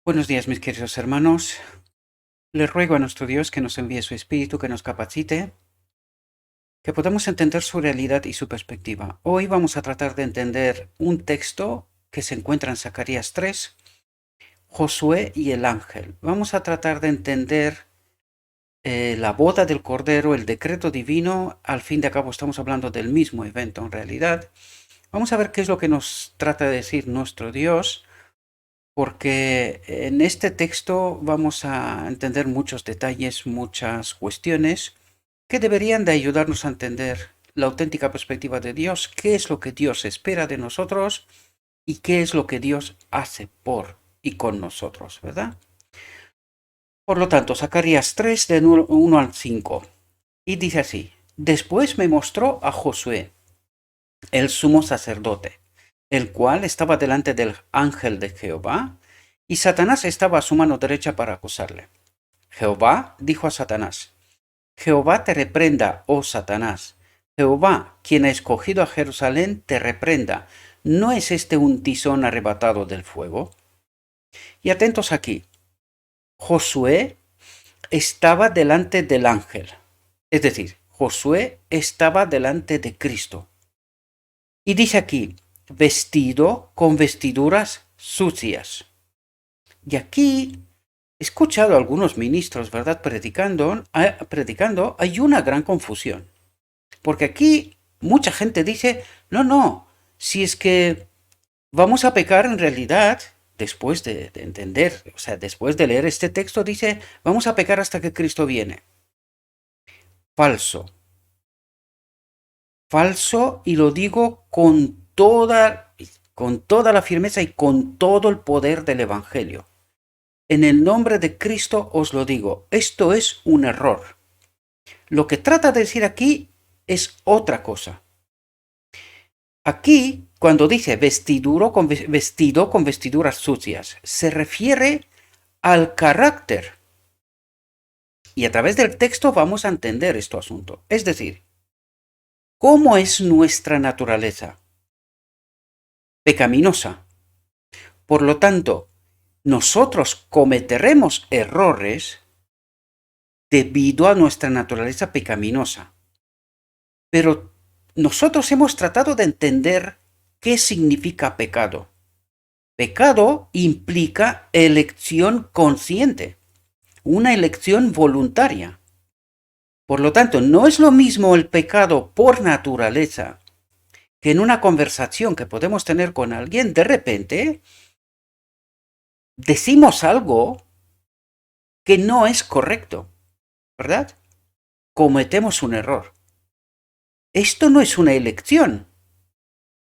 Buenos días, mis queridos hermanos. Le ruego a nuestro Dios que nos envíe su Espíritu, que nos capacite, que podamos entender su realidad y su perspectiva. Hoy vamos a tratar de entender un texto que se encuentra en Zacarías 3, Josué y el ángel. Vamos a tratar de entender la boda del Cordero, el decreto divino. Al fin de cabo estamos hablando del mismo evento en realidad. Vamos a ver qué es lo que nos trata de decir nuestro Dios, porque en este texto vamos a entender muchos detalles, muchas cuestiones que deberían de ayudarnos a entender la auténtica perspectiva de Dios, qué es lo que Dios espera de nosotros y qué es lo que Dios hace por y con nosotros, ¿verdad? Por lo tanto, Zacarías 3, de 1 al 5, y dice así: Después me mostró a Josué, el sumo sacerdote, el cual estaba delante del ángel de Jehová, y Satanás estaba a su mano derecha para acusarle. Jehová dijo a Satanás: Jehová te reprenda, oh Satanás. Jehová, quien ha escogido a Jerusalén, te reprenda. ¿No es este un tizón arrebatado del fuego? Y atentos aquí, Josué estaba delante del ángel, es decir, Josué estaba delante de Cristo. Y dice aquí, vestido con vestiduras sucias. Y aquí he escuchado a algunos ministros, ¿verdad?, predicando, hay una gran confusión. Porque aquí mucha gente dice, no, si es que vamos a pecar en realidad, después de entender, o sea, después de leer este texto, dice, vamos a pecar hasta que Cristo viene. Falso. Falso, y lo digo con toda la firmeza y con todo el poder del Evangelio. En el nombre de Cristo os lo digo, esto es un error. Lo que trata de decir aquí es otra cosa. Aquí, cuando dice vestido con vestiduras sucias, se refiere al carácter. Y a través del texto vamos a entender este asunto. Es decir, ¿cómo es nuestra naturaleza? Pecaminosa. Por lo tanto, nosotros cometeremos errores debido a nuestra naturaleza pecaminosa. Pero nosotros hemos tratado de entender qué significa pecado. Pecado implica elección consciente, una elección voluntaria. Por lo tanto, no es lo mismo el pecado por naturaleza que en una conversación que podemos tener con alguien, de repente decimos algo que no es correcto, ¿verdad? Cometemos un error. Esto no es una elección.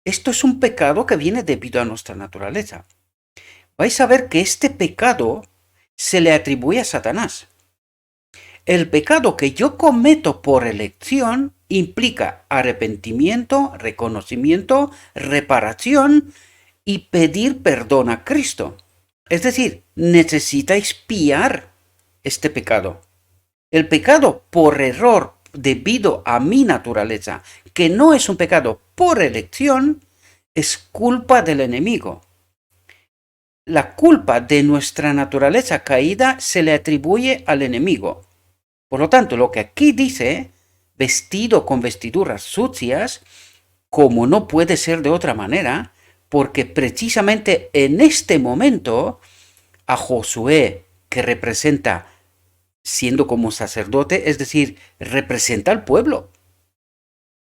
Esto es un pecado que viene debido a nuestra naturaleza. Vais a ver que este pecado se le atribuye a Satanás. El pecado que yo cometo por elección implica arrepentimiento, reconocimiento, reparación y pedir perdón a Cristo. Es decir, necesita expiar este pecado. El pecado por error debido a mi naturaleza, que no es un pecado por elección, es culpa del enemigo. La culpa de nuestra naturaleza caída se le atribuye al enemigo. Por lo tanto, lo que aquí dice, vestido con vestiduras sucias, como no puede ser de otra manera, porque precisamente en este momento a Josué, que representa, siendo como sacerdote, es decir, representa al pueblo.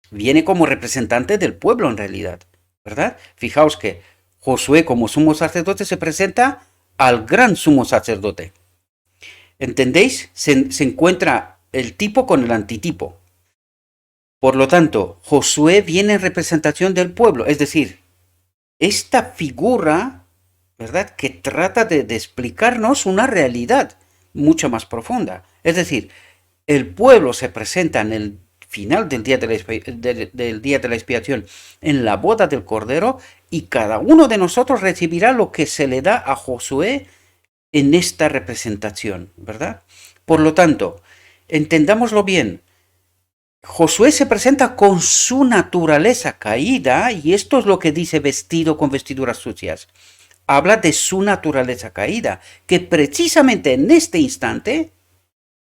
Viene como representante del pueblo en realidad, ¿verdad? Fijaos que Josué como sumo sacerdote se presenta al gran sumo sacerdote. ¿Entendéis? Se encuentra el tipo con el antitipo. Por lo tanto, Josué viene en representación del pueblo, es decir, esta figura, ¿verdad?, que trata de explicarnos una realidad mucho más profunda. Es decir, el pueblo se presenta en el final del día de la expiación, en la boda del Cordero, y cada uno de nosotros recibirá lo que se le da a Josué en esta representación, ¿verdad? Por lo tanto, entendámoslo bien, Josué se presenta con su naturaleza caída, y esto es lo que dice vestido con vestiduras sucias. habla de su naturaleza caída, que precisamente en este instante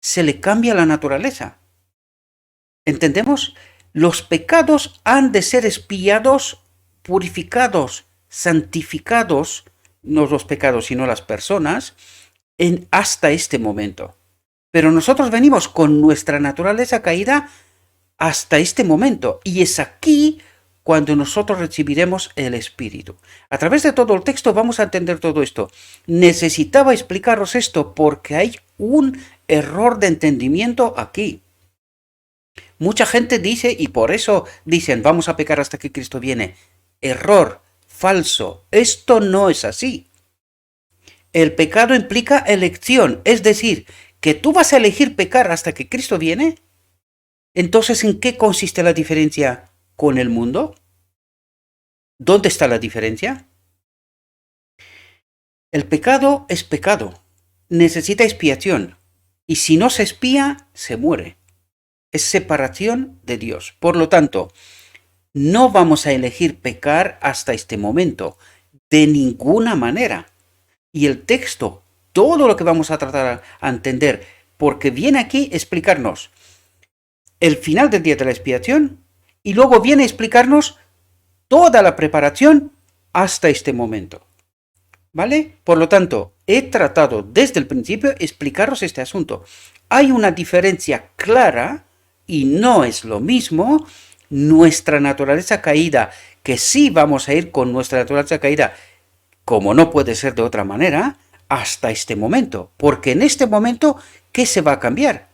se le cambia la naturaleza. ¿Entendemos? Los pecados han de ser expiados, purificados, santificados, no los pecados sino las personas, hasta este momento. Pero nosotros venimos con nuestra naturaleza caída hasta este momento, y es aquí cuando nosotros recibiremos el Espíritu. A través de todo el texto vamos a entender todo esto. Necesitaba explicaros esto porque hay un error de entendimiento aquí. Mucha gente dice, y por eso dicen, vamos a pecar hasta que Cristo viene. Error, falso, esto no es así. El pecado implica elección, es decir, que tú vas a elegir pecar hasta que Cristo viene. Entonces, ¿en qué consiste la diferencia con el mundo? ¿Dónde está la diferencia? El pecado es pecado, necesita expiación, y si no se expía, se muere. Es separación de Dios. Por lo tanto, no vamos a elegir pecar hasta este momento, de ninguna manera. Y el texto, todo lo que vamos a tratar a entender, porque viene aquí a explicarnos el final del día de la expiación y luego viene a explicarnos toda la preparación hasta este momento. ¿Vale? Por lo tanto, he tratado desde el principio explicaros este asunto. Hay una diferencia clara y no es lo mismo nuestra naturaleza caída, que sí vamos a ir con nuestra naturaleza caída, como no puede ser de otra manera, hasta este momento. Porque en este momento, ¿qué se va a cambiar?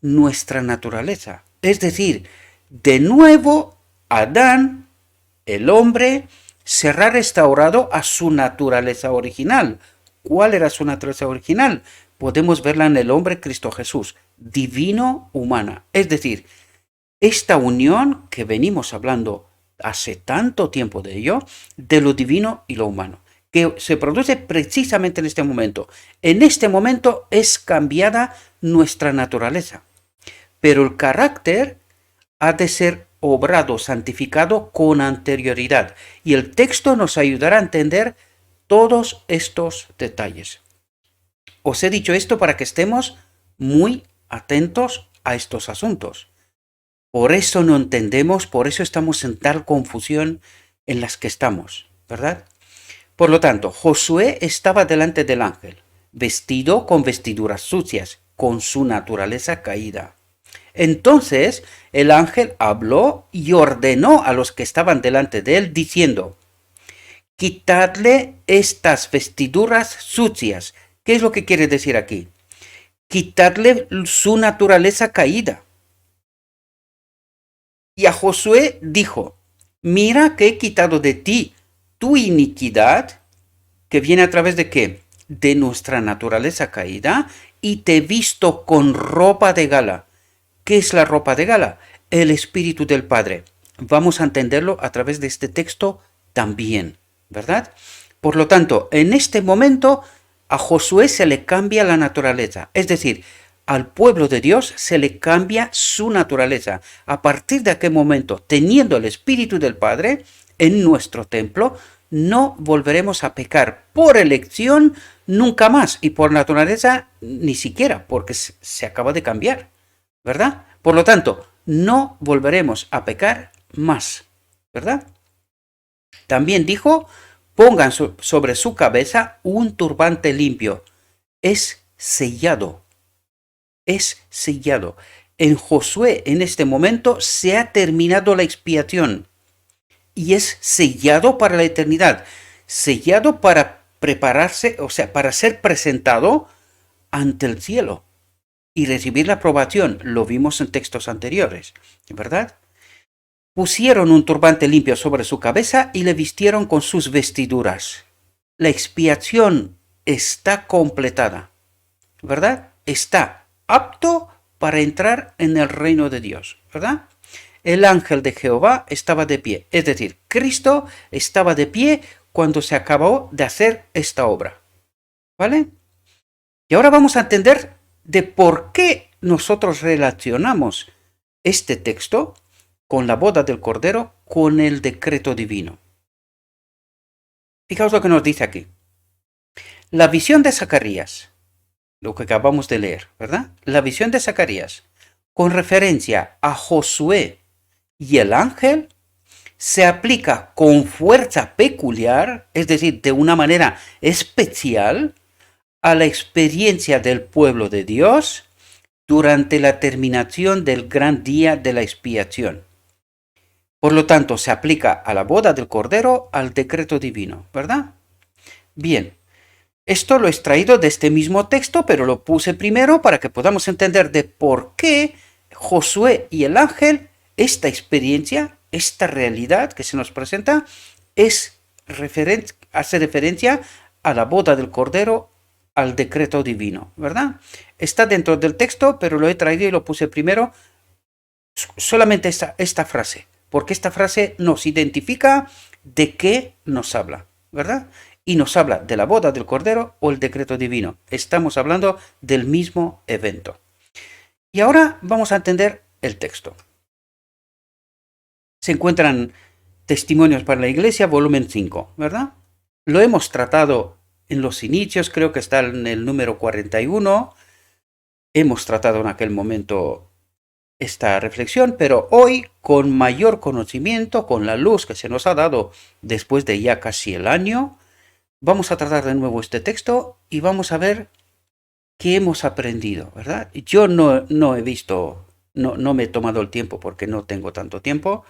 Nuestra naturaleza. Es decir, de nuevo, Adán, el hombre, será restaurado a su naturaleza original. ¿Cuál era su naturaleza original? Podemos verla en el hombre Cristo Jesús, divino-humana. Es decir, esta unión que venimos hablando hace tanto tiempo de ello, de lo divino y lo humano, que se produce precisamente en este momento. En este momento es cambiada nuestra naturaleza, pero el carácter ha de ser obrado, santificado con anterioridad. Y el texto nos ayudará a entender todos estos detalles. Os he dicho esto para que estemos muy atentos a estos asuntos. Por eso no entendemos, por eso estamos en tal confusión en las que estamos, ¿verdad? Por lo tanto, Josué estaba delante del ángel, vestido con vestiduras sucias, con su naturaleza caída. Entonces el ángel habló y ordenó a los que estaban delante de él, diciendo: quitadle estas vestiduras sucias. ¿Qué es lo que quiere decir aquí? Quitadle su naturaleza caída. Y a Josué dijo: mira que he quitado de ti tu iniquidad, que viene a través de ¿qué? De nuestra naturaleza caída, y te he visto con ropa de gala. ¿Qué es la ropa de gala? El Espíritu del Padre. Vamos a entenderlo a través de este texto también, ¿verdad? Por lo tanto, en este momento a Josué se le cambia la naturaleza, es decir, al pueblo de Dios se le cambia su naturaleza. A partir de aquel momento, teniendo el Espíritu del Padre en nuestro templo, no volveremos a pecar por elección nunca más, y por naturaleza ni siquiera, porque se acaba de cambiar, ¿verdad? Por lo tanto, no volveremos a pecar más, ¿verdad? También dijo: pongan sobre su cabeza un turbante limpio. Es sellado. Es sellado. En Josué, en este momento, se ha terminado la expiación y es sellado para la eternidad, sellado para prepararse, o sea, para ser presentado ante el cielo y recibir la aprobación. Lo vimos en textos anteriores, ¿verdad? Pusieron un turbante limpio sobre su cabeza y le vistieron con sus vestiduras. La expiación está completada, ¿verdad? Está apto para entrar en el reino de Dios, ¿verdad? El ángel de Jehová estaba de pie, es decir, Cristo estaba de pie cuando se acabó de hacer esta obra, ¿vale? Y ahora vamos a entender de por qué nosotros relacionamos este texto con la boda del Cordero, con el decreto divino. Fijaos lo que nos dice aquí. La visión de Zacarías, lo que acabamos de leer, ¿verdad? La visión de Zacarías, con referencia a Josué y el ángel, se aplica con fuerza peculiar, es decir, de una manera especial, a la experiencia del pueblo de Dios durante la terminación del gran día de la expiación. Por lo tanto, se aplica a la boda del Cordero, al decreto divino, ¿verdad? Bien, esto lo he extraído de este mismo texto, pero lo puse primero para que podamos entender de por qué Josué y el ángel, esta experiencia, esta realidad que se nos presenta, hace referencia a la boda del Cordero, al decreto divino, ¿verdad? Está dentro del texto, pero lo he traído y lo puse primero, solamente esta frase, porque esta frase nos identifica de qué nos habla, ¿verdad? Y nos habla de la boda del Cordero o el decreto divino. Estamos hablando del mismo evento. Y ahora vamos a entender el texto. Se encuentran Testimonios para la Iglesia, volumen 5, ¿verdad? Lo hemos tratado en los inicios, creo que está en el número 41. Hemos tratado en aquel momento esta reflexión, pero hoy con mayor conocimiento, con la luz que se nos ha dado después de ya casi el año, vamos a tratar de nuevo este texto y vamos a ver qué hemos aprendido, ¿verdad? Yo no he visto, no me he tomado el tiempo porque no tengo tanto tiempo,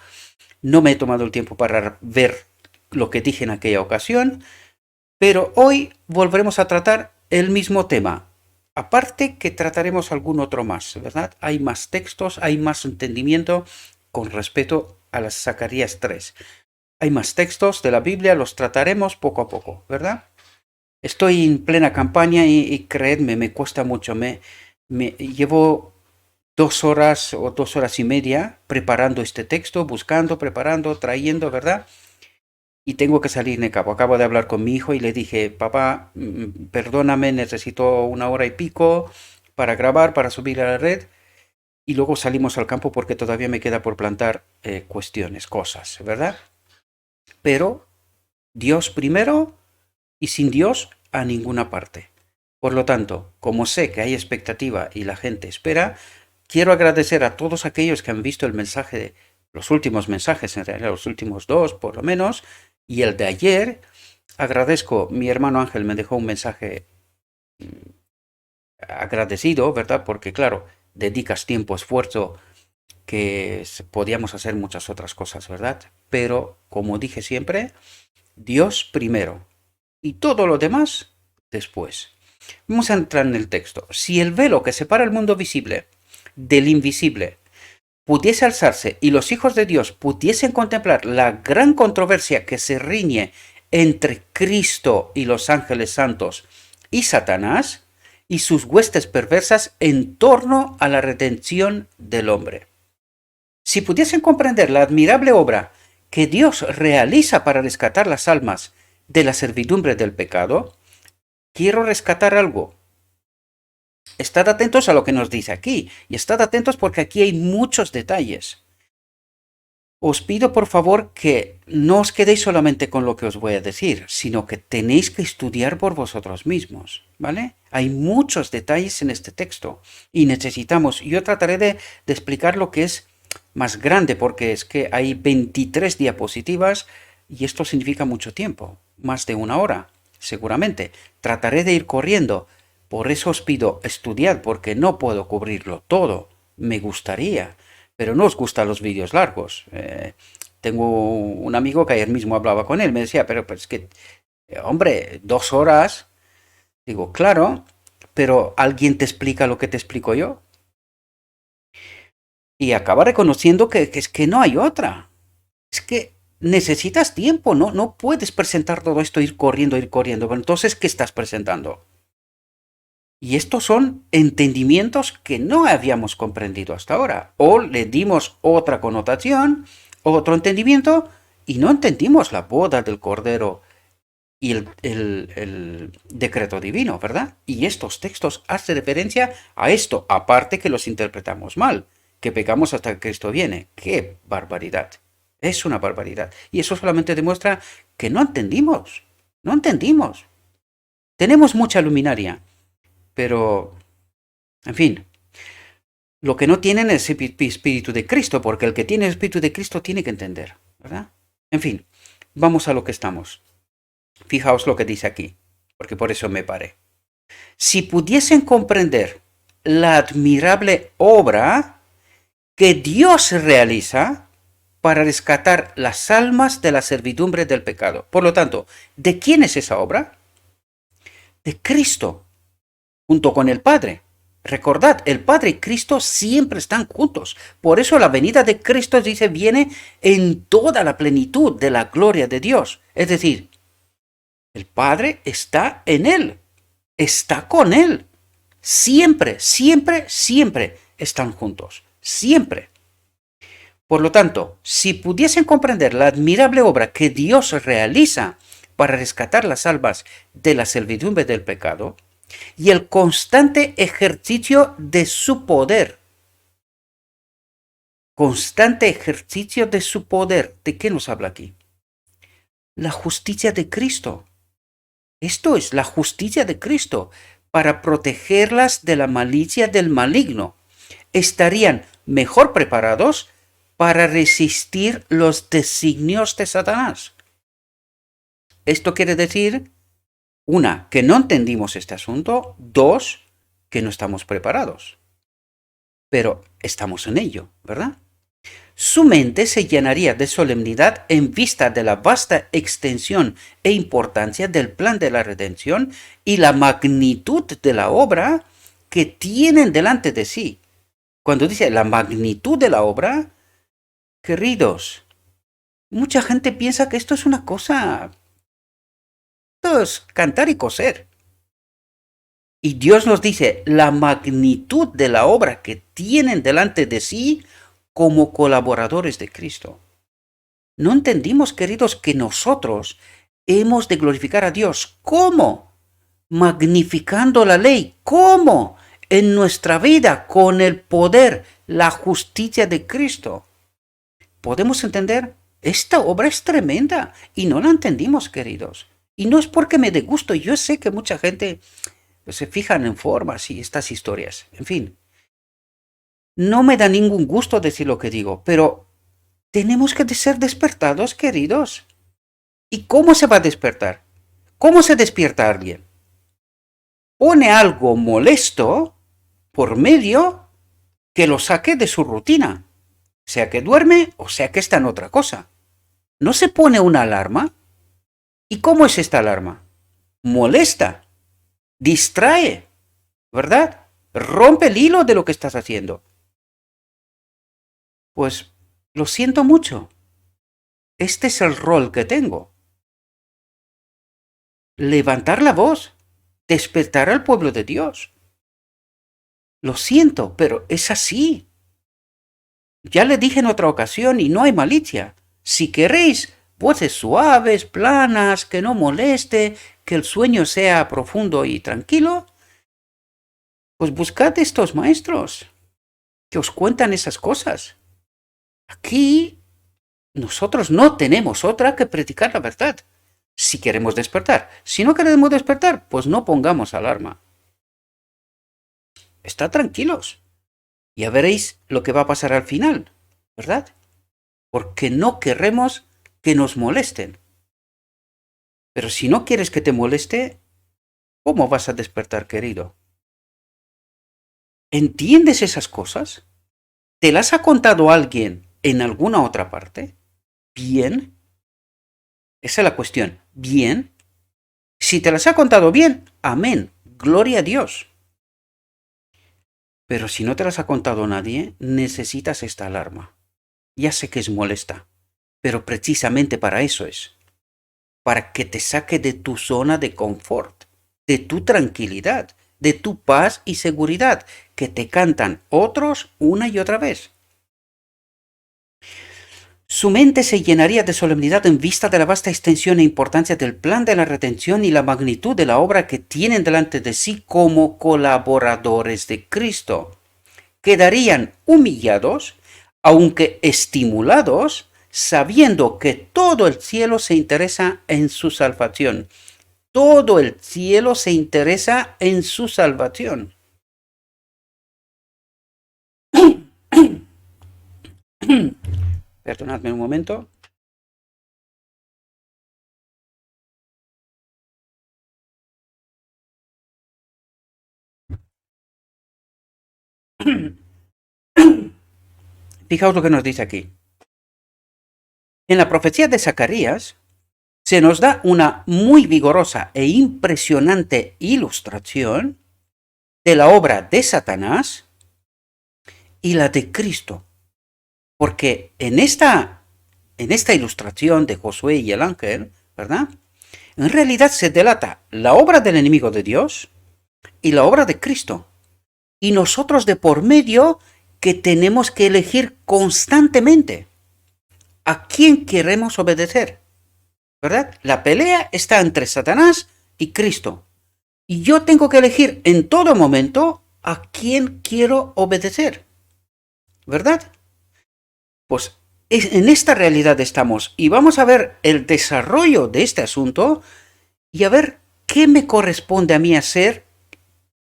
no me he tomado el tiempo para ver lo que dije en aquella ocasión, pero hoy volveremos a tratar el mismo tema. Aparte que trataremos algún otro más, ¿verdad? Hay más textos, hay más entendimiento con respecto a las Zacarías 3. Hay más textos de la Biblia, los trataremos poco a poco, ¿verdad? Estoy en plena campaña y creedme, me cuesta mucho. Me llevo 2 horas o 2 horas y media preparando este texto, buscando, preparando, trayendo, ¿verdad? Y tengo que salir de cabo. Acabo de hablar con mi hijo y le dije, papá, perdóname, necesito 1 hora y pico para grabar, para subir a la red. Y luego salimos al campo porque todavía me queda por plantar cuestiones, cosas, ¿verdad? Pero Dios primero y sin Dios a ninguna parte. Por lo tanto, como sé que hay expectativa y la gente espera, quiero agradecer a todos aquellos que han visto el mensaje, los últimos mensajes, en realidad los últimos 2 por lo menos, y el de ayer. Agradezco, mi hermano Ángel me dejó un mensaje agradecido, ¿verdad? Porque claro, dedicas tiempo, esfuerzo, que podíamos hacer muchas otras cosas, ¿verdad? Pero, como dije siempre, Dios primero y todo lo demás después. Vamos a entrar en el texto. Si el velo que separa el mundo visible del invisible pudiese alzarse y los hijos de Dios pudiesen contemplar la gran controversia que se riñe entre Cristo y los ángeles santos y Satanás y sus huestes perversas en torno a la redención del hombre. Si pudiesen comprender la admirable obra que Dios realiza para rescatar las almas de la servidumbre del pecado, quiero rescatar algo. Estad atentos a lo que nos dice aquí, y estad atentos porque aquí hay muchos detalles. Os pido por favor que no os quedéis solamente con lo que os voy a decir, sino que tenéis que estudiar por vosotros mismos, ¿vale? Hay muchos detalles en este texto y necesitamos, yo trataré de explicar lo que es más grande, porque es que hay 23 diapositivas y esto significa mucho tiempo, más de 1 hora, seguramente. Trataré de ir corriendo, por eso os pido estudiar, porque no puedo cubrirlo todo, me gustaría, pero no os gustan los vídeos largos. Tengo un amigo que ayer mismo hablaba con él, me decía, pero es que, hombre, 2 horas, digo, claro, pero ¿alguien te explica lo que te explico yo? Y acaba reconociendo que es que no hay otra. Es que necesitas tiempo, no puedes presentar todo esto, ir corriendo. Entonces, ¿qué estás presentando? Y estos son entendimientos que no habíamos comprendido hasta ahora. O le dimos otra connotación, otro entendimiento, y no entendimos la boda del Cordero y el decreto divino, ¿verdad? Y estos textos hacen referencia a esto, aparte que los interpretamos mal, que pecamos hasta que Cristo viene. ¡Qué barbaridad! Es una barbaridad. Y eso solamente demuestra que no entendimos. Tenemos mucha luminaria, pero, en fin, lo que no tienen es el Espíritu de Cristo, porque el que tiene el Espíritu de Cristo tiene que entender, ¿verdad? En fin, vamos a lo que estamos. Fijaos lo que dice aquí, porque por eso me paré. Si pudiesen comprender la admirable obra que Dios realiza para rescatar las almas de la servidumbre del pecado. Por lo tanto, ¿de quién es esa obra? De Cristo, junto con el Padre. Recordad, el Padre y Cristo siempre están juntos. Por eso la venida de Cristo, dice, viene en toda la plenitud de la gloria de Dios. Es decir, el Padre está en Él, está con Él. Siempre, siempre, siempre están juntos. Siempre. Por lo tanto, si pudiesen comprender la admirable obra que Dios realiza para rescatar las almas de la servidumbre del pecado y el constante ejercicio de su poder. Constante ejercicio de su poder. ¿De qué nos habla aquí? La justicia de Cristo. Esto es la justicia de Cristo para protegerlas de la malicia del maligno. Estarían mejor preparados para resistir los designios de Satanás. Esto quiere decir, una, que no entendimos este asunto, dos, que no estamos preparados. Pero estamos en ello, ¿verdad? Su mente se llenaría de solemnidad en vista de la vasta extensión e importancia del plan de la redención y la magnitud de la obra que tienen delante de sí. Cuando dice la magnitud de la obra, queridos, mucha gente piensa que esto es una cosa, esto es cantar y coser. Y Dios nos dice la magnitud de la obra que tienen delante de sí como colaboradores de Cristo. No entendimos, queridos, que nosotros hemos de glorificar a Dios. ¿Cómo? Magnificando la ley. ¿Cómo? En nuestra vida, con el poder, la justicia de Cristo. ¿Podemos entender? Esta obra es tremenda y no la entendimos, queridos. Y no es porque me dé gusto. Yo sé que mucha gente se fijan en formas y estas historias. En fin, no me da ningún gusto decir lo que digo, pero tenemos que ser despertados, queridos. ¿Y cómo se va a despertar? ¿Cómo se despierta alguien? Pone algo molesto por medio que lo saque de su rutina, sea que duerme o sea que está en otra cosa. ¿No se pone una alarma? ¿Y cómo es esta alarma? Molesta, distrae, ¿verdad? Rompe el hilo de lo que estás haciendo. Pues lo siento mucho. Este es el rol que tengo. Levantar la voz, despertar al pueblo de Dios. Lo siento, pero es así. Ya le dije en otra ocasión y no hay malicia. Si queréis voces suaves, planas, que no moleste, que el sueño sea profundo y tranquilo, pues buscad estos maestros que os cuentan esas cosas. Aquí nosotros no tenemos otra que predicar la verdad. Si queremos despertar. Si no queremos despertar, pues no pongamos alarma. Estad tranquilos. Ya veréis lo que va a pasar al final, ¿verdad? Porque no queremos que nos molesten. Pero si no quieres que te moleste, ¿cómo vas a despertar, querido? ¿Entiendes esas cosas? ¿Te las ha contado alguien en alguna otra parte? ¿Bien? Esa es la cuestión. ¿Bien? Si te las ha contado bien, amén. Gloria a Dios. Pero si no te las ha contado nadie, necesitas esta alarma. Ya sé que es molesta, pero precisamente para eso es. Para que te saque de tu zona de confort, de tu tranquilidad, de tu paz y seguridad, que te cantan otros una y otra vez. Su mente se llenaría de solemnidad en vista de la vasta extensión e importancia del plan de la redención y la magnitud de la obra que tienen delante de sí como colaboradores de Cristo. Quedarían humillados, aunque estimulados, sabiendo que todo el cielo se interesa en su salvación. todo el cielo se interesa en su salvación. Perdonadme un momento. Fijaos lo que nos dice aquí. En la profecía de Zacarías se nos da una muy vigorosa e impresionante ilustración de la obra de Satanás y la de Cristo. Porque en esta ilustración de Josué y el ángel, ¿verdad? En realidad se delata la obra del enemigo de Dios y la obra de Cristo. Y nosotros de por medio que tenemos que elegir constantemente a quién queremos obedecer, ¿verdad? La pelea está entre Satanás y Cristo. Y yo tengo que elegir en todo momento a quién quiero obedecer, ¿verdad? Pues en esta realidad estamos y vamos a ver el desarrollo de este asunto y a ver qué me corresponde a mí hacer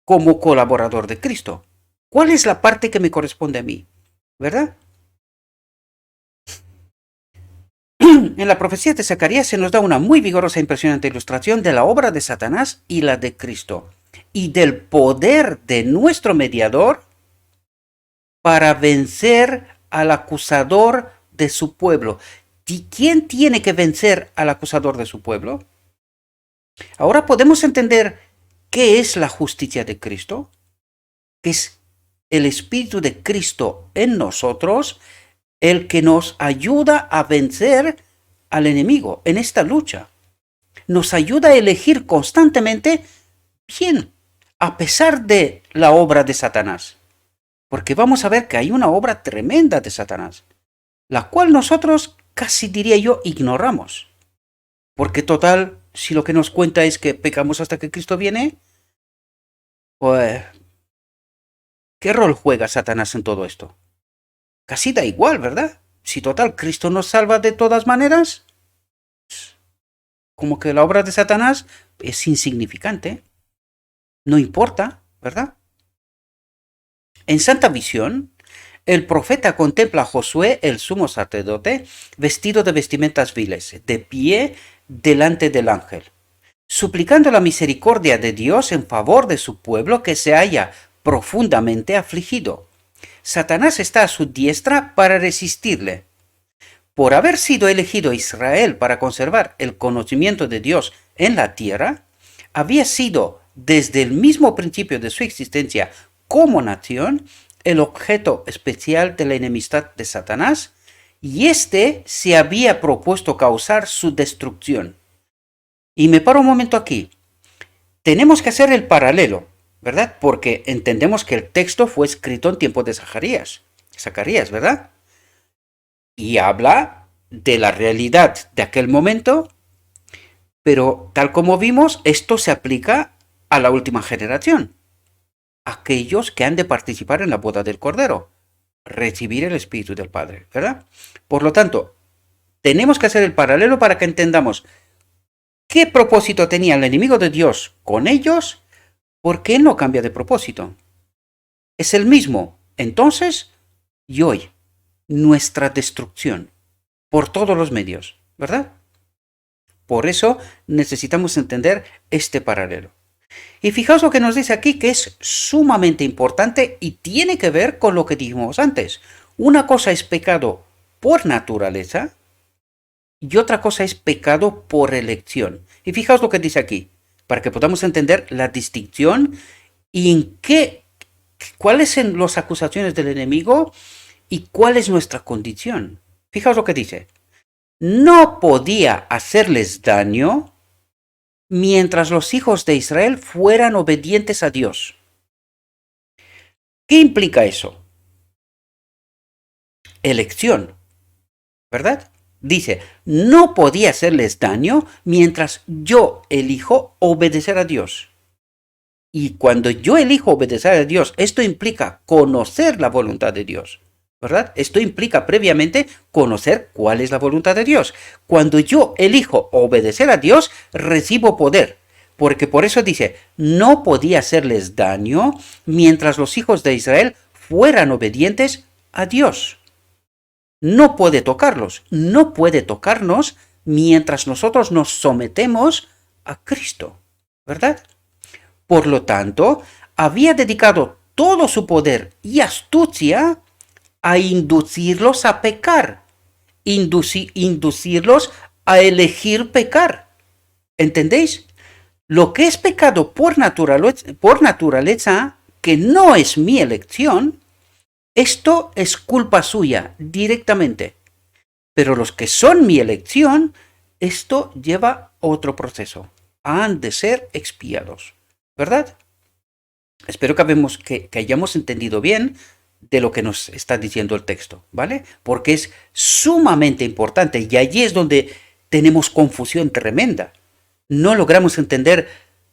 como colaborador de Cristo. ¿Cuál es la parte que me corresponde a mí? ¿Verdad? En la profecía de Zacarías se nos da una muy vigorosa e impresionante ilustración de la obra de Satanás y la de Cristo, y del poder de nuestro mediador para vencer al acusador de su pueblo. ¿Y quién tiene que vencer al acusador de su pueblo? Ahora podemos entender qué es la justicia de Cristo, que es el Espíritu de Cristo en nosotros, el que nos ayuda a vencer al enemigo en esta lucha. Nos ayuda a elegir constantemente bien, a pesar de la obra de Satanás. Porque vamos a ver que hay una obra tremenda de Satanás, la cual nosotros casi diría yo ignoramos. Porque total, si lo que nos cuenta es que pecamos hasta que Cristo viene, pues, ¿qué rol juega Satanás en todo esto? Casi da igual, ¿verdad? Si total, Cristo nos salva de todas maneras, como que la obra de Satanás es insignificante. No importa, ¿verdad? En Santa Visión, el profeta contempla a Josué, el sumo sacerdote, vestido de vestimentas viles, de pie delante del ángel, suplicando la misericordia de Dios en favor de su pueblo que se halla profundamente afligido. Satanás está a su diestra para resistirle. Por haber sido elegido Israel para conservar el conocimiento de Dios en la tierra, había sido desde el mismo principio de su existencia como nación el objeto especial de la enemistad de Satanás, y éste se había propuesto causar su destrucción. Y me paro un momento aquí. Tenemos que hacer el paralelo, ¿verdad? Porque entendemos que el texto fue escrito en tiempo de Zacarías, ¿verdad? Y habla de la realidad de aquel momento, pero tal como vimos, esto se aplica a la última generación. Aquellos que han de participar en la boda del Cordero, recibir el Espíritu del Padre, ¿verdad? Por lo tanto, tenemos que hacer el paralelo para que entendamos qué propósito tenía el enemigo de Dios con ellos, porque él no cambia de propósito. Es el mismo entonces y hoy, nuestra destrucción, por todos los medios, ¿verdad? Por eso necesitamos entender este paralelo. Y fijaos lo que nos dice aquí, que es sumamente importante y tiene que ver con lo que dijimos antes. Una cosa es pecado por naturaleza y otra cosa es pecado por elección. Y fijaos lo que dice aquí, para que podamos entender la distinción y en cuáles son las acusaciones del enemigo y cuál es nuestra condición. Fijaos lo que dice. No podía hacerles daño mientras los hijos de Israel fueran obedientes a Dios. ¿Qué implica eso? Elección, ¿verdad? Dice, no podía hacerles daño mientras yo elijo obedecer a Dios. Y cuando yo elijo obedecer a Dios, esto implica conocer la voluntad de Dios, ¿verdad? Esto implica previamente conocer cuál es la voluntad de Dios. Cuando yo elijo obedecer a Dios, recibo poder. Porque por eso dice, no podía hacerles daño mientras los hijos de Israel fueran obedientes a Dios. No puede tocarlos, no puede tocarnos mientras nosotros nos sometemos a Cristo, ¿verdad? Por lo tanto, había dedicado todo su poder y astucia a inducirlos a pecar, inducirlos a elegir pecar. ¿Entendéis? Lo que es pecado por naturaleza, que no es mi elección, esto es culpa suya directamente. Pero los que son mi elección, esto lleva otro proceso. Han de ser expiados, ¿verdad? Espero que hayamos entendido bien de lo que nos está diciendo el texto, ¿vale? Porque es sumamente importante y allí es donde tenemos confusión tremenda. No logramos entender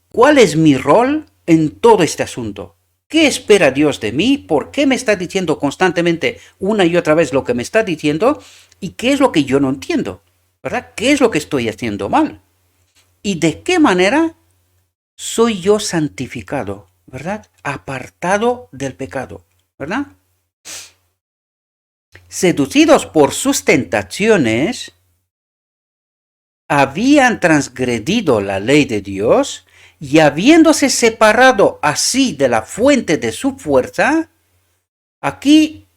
cuál es mi rol en todo este asunto. ¿Qué espera Dios de mí? ¿Por qué me está diciendo constantemente una y otra vez lo que me está diciendo? ¿Y qué es lo que yo no entiendo? ¿Verdad? ¿Qué es lo que estoy haciendo mal? ¿Y de qué manera soy yo santificado? ¿Verdad? Apartado del pecado, ¿verdad? Seducidos por sus tentaciones, habían transgredido la ley de Dios y habiéndose separado así de la fuente de su fuerza, aquí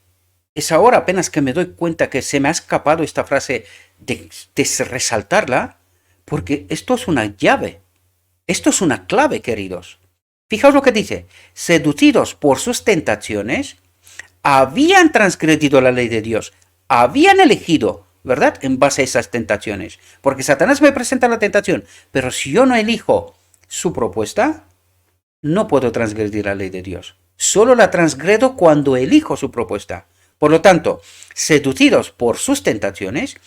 es ahora apenas que me doy cuenta que se me ha escapado esta frase de resaltarla, porque esto es una llave, esto es una clave, queridos. Fijaos lo que dice, seducidos por sus tentaciones, habían transgredido la ley de Dios, habían elegido, ¿verdad? En base a esas tentaciones. Porque Satanás me presenta la tentación, pero si yo no elijo su propuesta, no puedo transgredir la ley de Dios. Solo la transgredo cuando elijo su propuesta. Por lo tanto, seducidos por sus tentaciones,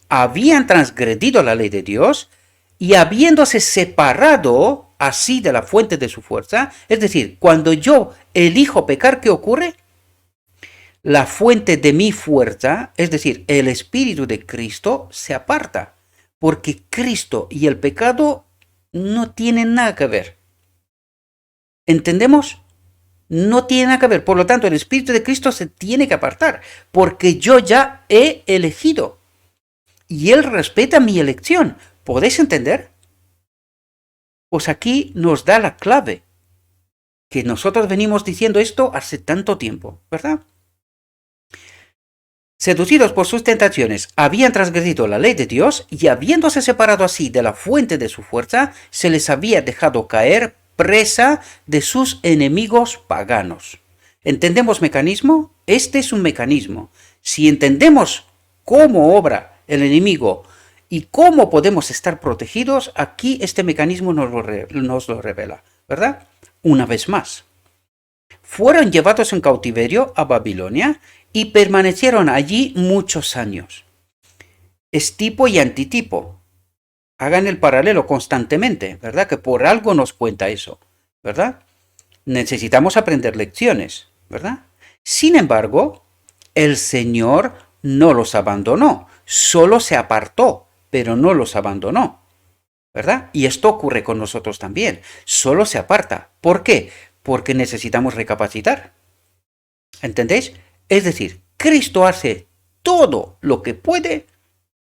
habían transgredido la ley de Dios y habiéndose separado así de la fuente de su fuerza, es decir, cuando yo elijo pecar, ¿qué ocurre? La fuente de mi fuerza, es decir, el Espíritu de Cristo, se aparta, porque Cristo y el pecado no tienen nada que ver. ¿Entendemos? No tiene nada que ver. Por lo tanto, el Espíritu de Cristo se tiene que apartar, porque yo ya he elegido. Y Él respeta mi elección. ¿Podéis entender? Pues aquí nos da la clave, que nosotros venimos diciendo esto hace tanto tiempo, ¿verdad? Seducidos por sus tentaciones, habían transgredido la ley de Dios y habiéndose separado así de la fuente de su fuerza, se les había dejado caer presa de sus enemigos paganos. ¿Entendemos mecanismo? Este es un mecanismo. Si entendemos cómo obra el enemigo y cómo podemos estar protegidos, aquí este mecanismo nos lo revela, ¿verdad? Una vez más. Fueron llevados en cautiverio a Babilonia y permanecieron allí muchos años. Es tipo y antitipo. Hagan el paralelo constantemente, ¿verdad? Que por algo nos cuenta eso, ¿verdad? Necesitamos aprender lecciones, ¿verdad? Sin embargo, el Señor no los abandonó, solo se apartó, pero no los abandonó, ¿verdad? Y esto ocurre con nosotros también, solo se aparta. ¿Por qué? Porque necesitamos recapacitar. ¿Entendéis? Es decir, Cristo hace todo lo que puede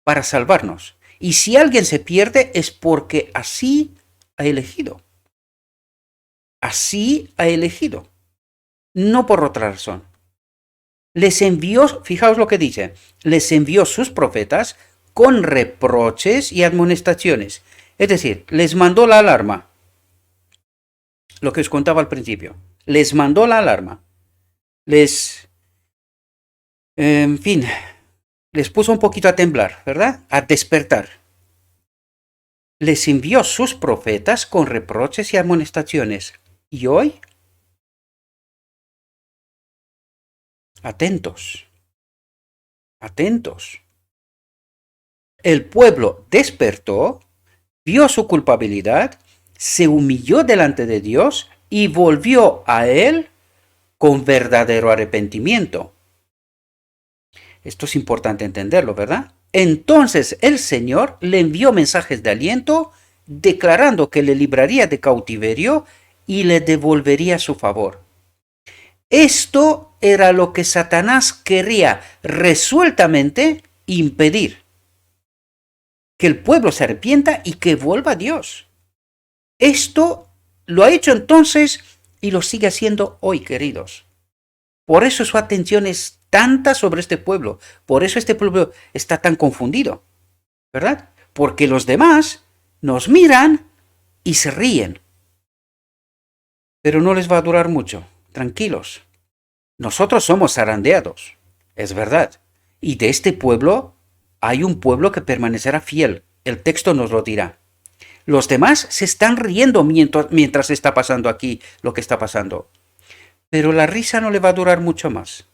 para salvarnos. Y si alguien se pierde es porque así ha elegido. Así ha elegido. No por otra razón. Les envió, fijaos lo que dice, les envió sus profetas con reproches y admonestaciones. Es decir, les mandó la alarma. Lo que os contaba al principio. Les mandó la alarma. En fin, les puso un poquito a temblar, ¿verdad? A despertar. Les envió sus profetas con reproches y amonestaciones. ¿Y hoy? Atentos. Atentos. El pueblo despertó, vio su culpabilidad, se humilló delante de Dios y volvió a Él con verdadero arrepentimiento. Esto es importante entenderlo, ¿verdad? Entonces el Señor le envió mensajes de aliento declarando que le libraría de cautiverio y le devolvería su favor. Esto era lo que Satanás quería resueltamente impedir, que el pueblo se arrepienta y que vuelva a Dios. Esto lo ha hecho entonces y lo sigue haciendo hoy, queridos. Por eso su atención es tanta sobre este pueblo, por eso este pueblo está tan confundido, ¿verdad? Porque los demás nos miran y se ríen. Pero no les va a durar mucho, tranquilos. Nosotros somos zarandeados, es verdad. Y de este pueblo hay un pueblo que permanecerá fiel. El texto nos lo dirá. Los demás se están riendo mientras está pasando aquí lo que está pasando. Pero la risa no le va a durar mucho más.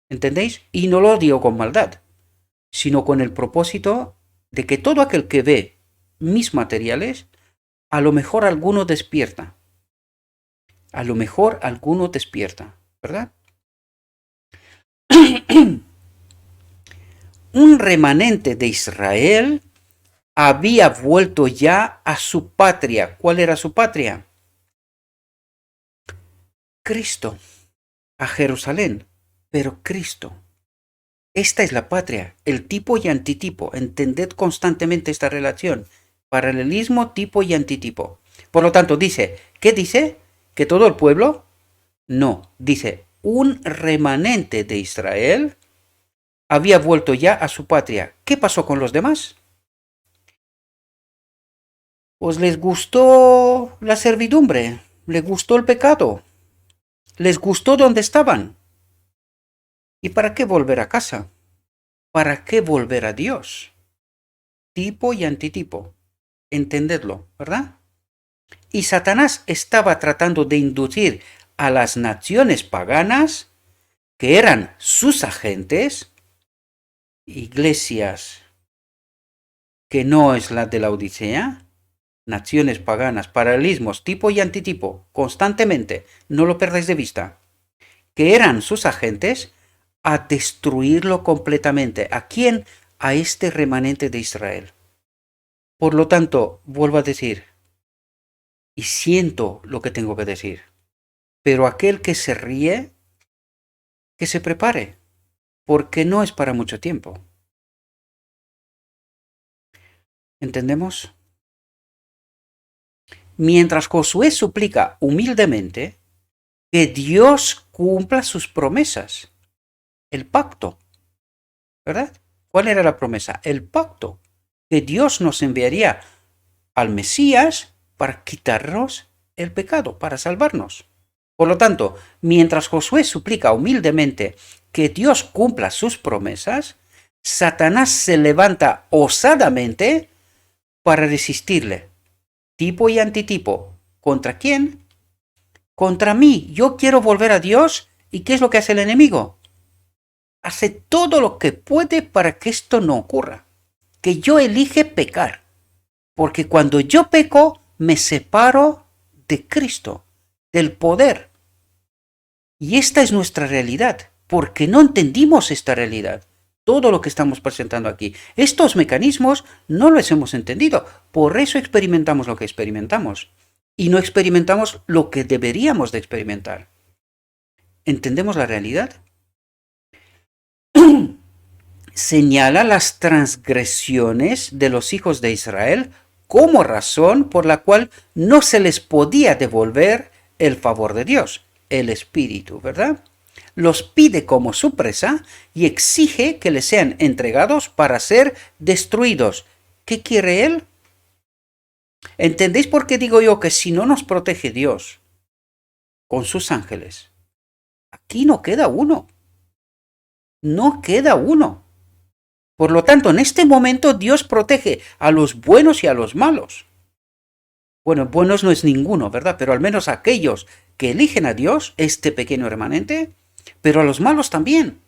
¿Entendéis? Y no lo digo con maldad, sino con el propósito de que todo aquel que ve mis materiales, a lo mejor alguno despierta. A lo mejor alguno despierta, ¿verdad? Un remanente de Israel había vuelto ya a su patria. ¿Cuál era su patria? Cristo, a Jerusalén, pero Cristo. Esta es la patria, el tipo y antitipo. Entended constantemente esta relación. Paralelismo, tipo y antitipo. Por lo tanto, dice, ¿qué dice? ¿Que todo el pueblo? No, dice, un remanente de Israel había vuelto ya a su patria. ¿Qué pasó con los demás? Pues les gustó la servidumbre, les gustó el pecado, les gustó donde estaban. ¿Y para qué volver a casa? ¿Para qué volver a Dios? Tipo y antitipo. Entendedlo, ¿verdad? Y Satanás estaba tratando de inducir a las naciones paganas, que eran sus agentes, iglesias que no es la de la Odisea, naciones paganas, paralelismos, tipo y antitipo, constantemente, no lo perdáis de vista, que eran sus agentes, a destruirlo completamente. ¿A quién? A este remanente de Israel. Por lo tanto, vuelvo a decir, y siento lo que tengo que decir, pero aquel que se ríe, que se prepare, porque no es para mucho tiempo. ¿Entendemos? Mientras Josué suplica humildemente que Dios cumpla sus promesas, el pacto, ¿verdad? ¿Cuál era la promesa? El pacto, que Dios nos enviaría al Mesías para quitarnos el pecado, para salvarnos. Por lo tanto, mientras Josué suplica humildemente que Dios cumpla sus promesas, Satanás se levanta osadamente para resistirle. Tipo y antitipo. ¿Contra quién? Contra mí. Yo quiero volver a Dios. ¿Y qué es lo que hace el enemigo? Hace todo lo que puede para que esto no ocurra. Que yo elige pecar. Porque cuando yo peco, me separo de Cristo, del poder. Y esta es nuestra realidad, porque no entendimos esta realidad. Todo lo que estamos presentando aquí. Estos mecanismos no los hemos entendido. Por eso experimentamos lo que experimentamos. Y no experimentamos lo que deberíamos de experimentar. ¿Entendemos la realidad? Señala las transgresiones de los hijos de Israel como razón por la cual no se les podía devolver el favor de Dios, el Espíritu, ¿verdad? Los pide como su presa y exige que les sean entregados para ser destruidos. ¿Qué quiere él? ¿Entendéis por qué digo yo que si no nos protege Dios con sus ángeles, aquí no queda uno? No queda uno. Por lo tanto, en este momento Dios protege a los buenos y a los malos. Bueno, buenos no es ninguno, ¿verdad? Pero al menos aquellos que eligen a Dios, este pequeño remanente, pero a los malos también,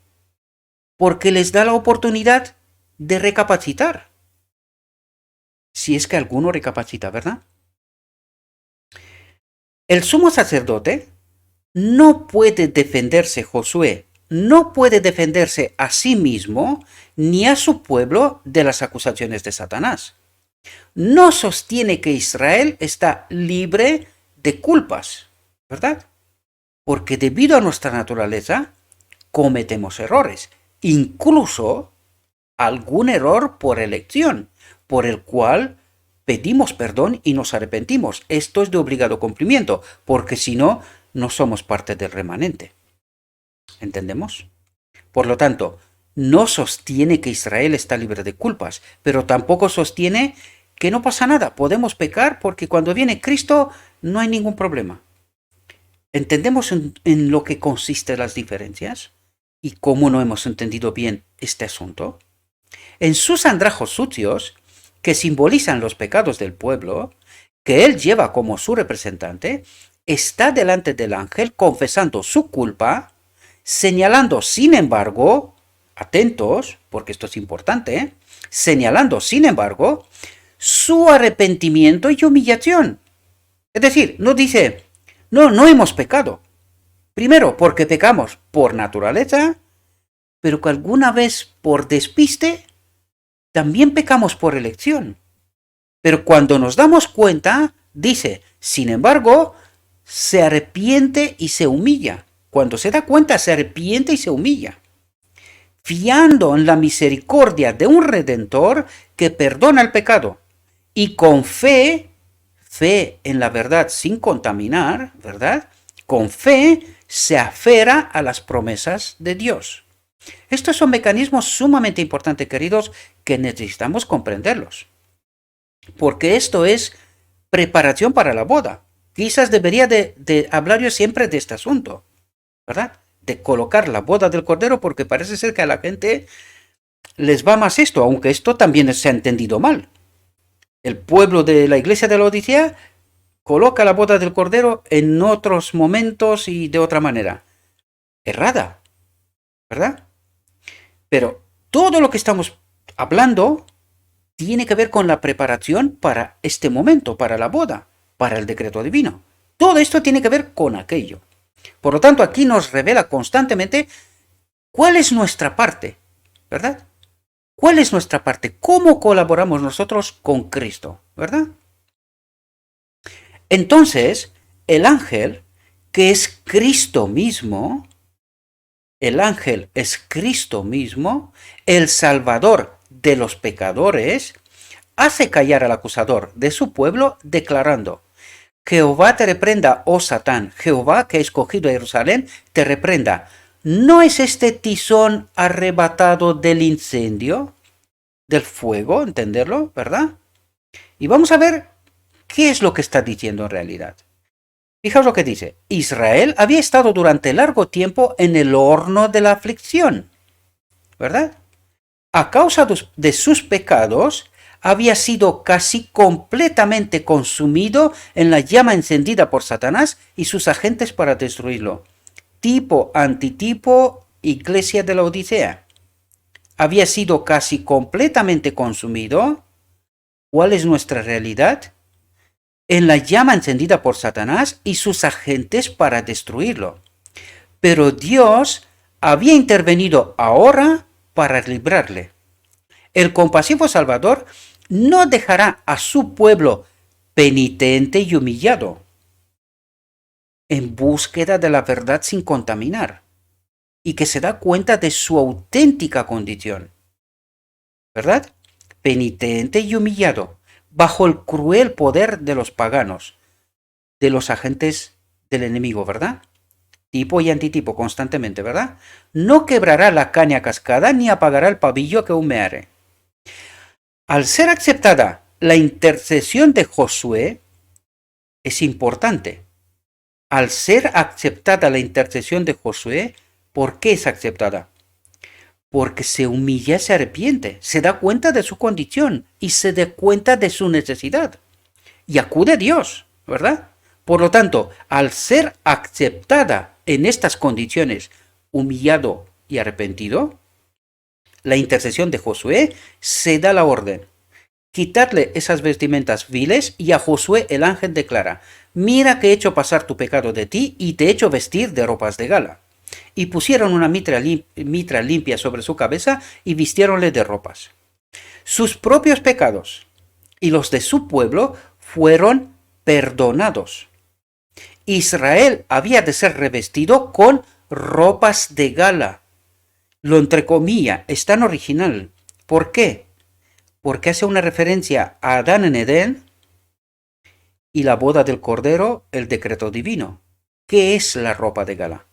porque les da la oportunidad de recapacitar. Si es que alguno recapacita, ¿verdad? El sumo sacerdote no puede defenderse, Josué, no puede defenderse a sí mismo ni a su pueblo de las acusaciones de Satanás. No sostiene que Israel está libre de culpas, ¿verdad? Porque debido a nuestra naturaleza cometemos errores, incluso algún error por elección, por el cual pedimos perdón y nos arrepentimos. Esto es de obligado cumplimiento, porque si no, no somos parte del remanente. ¿Entendemos? Por lo tanto, no sostiene que Israel está libre de culpas, pero tampoco sostiene que no pasa nada, podemos pecar porque cuando viene Cristo no hay ningún problema. ¿Entendemos en lo que consisten las diferencias? ¿Y cómo no hemos entendido bien este asunto? En sus andrajos sucios, que simbolizan los pecados del pueblo, que él lleva como su representante, está delante del ángel confesando su culpa, señalando, sin embargo, atentos, porque esto es importante, señalando, sin embargo, su arrepentimiento y humillación. Es decir, no dice, no hemos pecado. Primero, porque pecamos por naturaleza, pero que alguna vez por despiste también pecamos por elección. Pero cuando nos damos cuenta, dice, sin embargo, se arrepiente y se humilla. Cuando se da cuenta, se arrepiente y se humilla, fiando en la misericordia de un Redentor que perdona el pecado. Y con fe en la verdad sin contaminar, ¿verdad? Con fe se aferra a las promesas de Dios. Estos son mecanismos sumamente importantes, queridos, que necesitamos comprenderlos. Porque esto es preparación para la boda. Quizás debería de hablar yo siempre de este asunto, ¿verdad? De colocar la boda del Cordero, porque parece ser que a la gente les va más esto, aunque esto también se ha entendido mal. El pueblo de la iglesia de la Odisea coloca la boda del Cordero en otros momentos y de otra manera. Errada, ¿verdad? Pero todo lo que estamos hablando tiene que ver con la preparación para este momento, para la boda, para el decreto divino. Todo esto tiene que ver con aquello. Por lo tanto, aquí nos revela constantemente cuál es nuestra parte, ¿verdad? ¿Cuál es nuestra parte? ¿Cómo colaboramos nosotros con Cristo, verdad? Entonces, el ángel, que es Cristo mismo, el ángel es Cristo mismo, el Salvador de los pecadores, hace callar al acusador de su pueblo, declarando: Jehová te reprenda, oh Satán, Jehová que ha escogido a Jerusalén, te reprenda. ¿No es este tizón arrebatado del incendio, del fuego? ¿Entenderlo? ¿Verdad? Y vamos a ver qué es lo que está diciendo en realidad. Fijaos lo que dice. Israel había estado durante largo tiempo en el horno de la aflicción, ¿verdad? A causa de sus pecados, había sido casi completamente consumido en la llama encendida por Satanás y sus agentes para destruirlo. Tipo, antitipo, iglesia de la Odisea. Había sido casi completamente consumido. ¿Cuál es nuestra realidad? En la llama encendida por Satanás y sus agentes para destruirlo. Pero Dios había intervenido ahora para librarle. El compasivo Salvador no dejará a su pueblo penitente y humillado, en búsqueda de la verdad sin contaminar, y que se da cuenta de su auténtica condición, ¿verdad? Penitente y humillado, bajo el cruel poder de los paganos, de los agentes del enemigo, ¿verdad? Tipo y antitipo constantemente, ¿verdad? No quebrará la caña cascada ni apagará el pabillo que humeare. Al ser aceptada la intercesión de Josué, es importante. Al ser aceptada la intercesión de Josué, ¿por qué es aceptada? Porque se humilla, se arrepiente, se da cuenta de su condición y se da cuenta de su necesidad. Y acude a Dios, ¿verdad? Por lo tanto, al ser aceptada en estas condiciones, humillado y arrepentido, la intercesión de Josué se da la orden: quitarle esas vestimentas viles, y a Josué el ángel declara: mira que he hecho pasar tu pecado de ti y te he hecho vestir de ropas de gala. Y pusieron una mitra limpia sobre su cabeza y vistiéronle de ropas. Sus propios pecados y los de su pueblo fueron perdonados. Israel había de ser revestido con ropas de gala. Lo entrecomilla, es tan original. ¿Por qué? Porque hace una referencia a Adán en Edén y la boda del Cordero, el decreto divino. ¿Qué es la ropa de gala?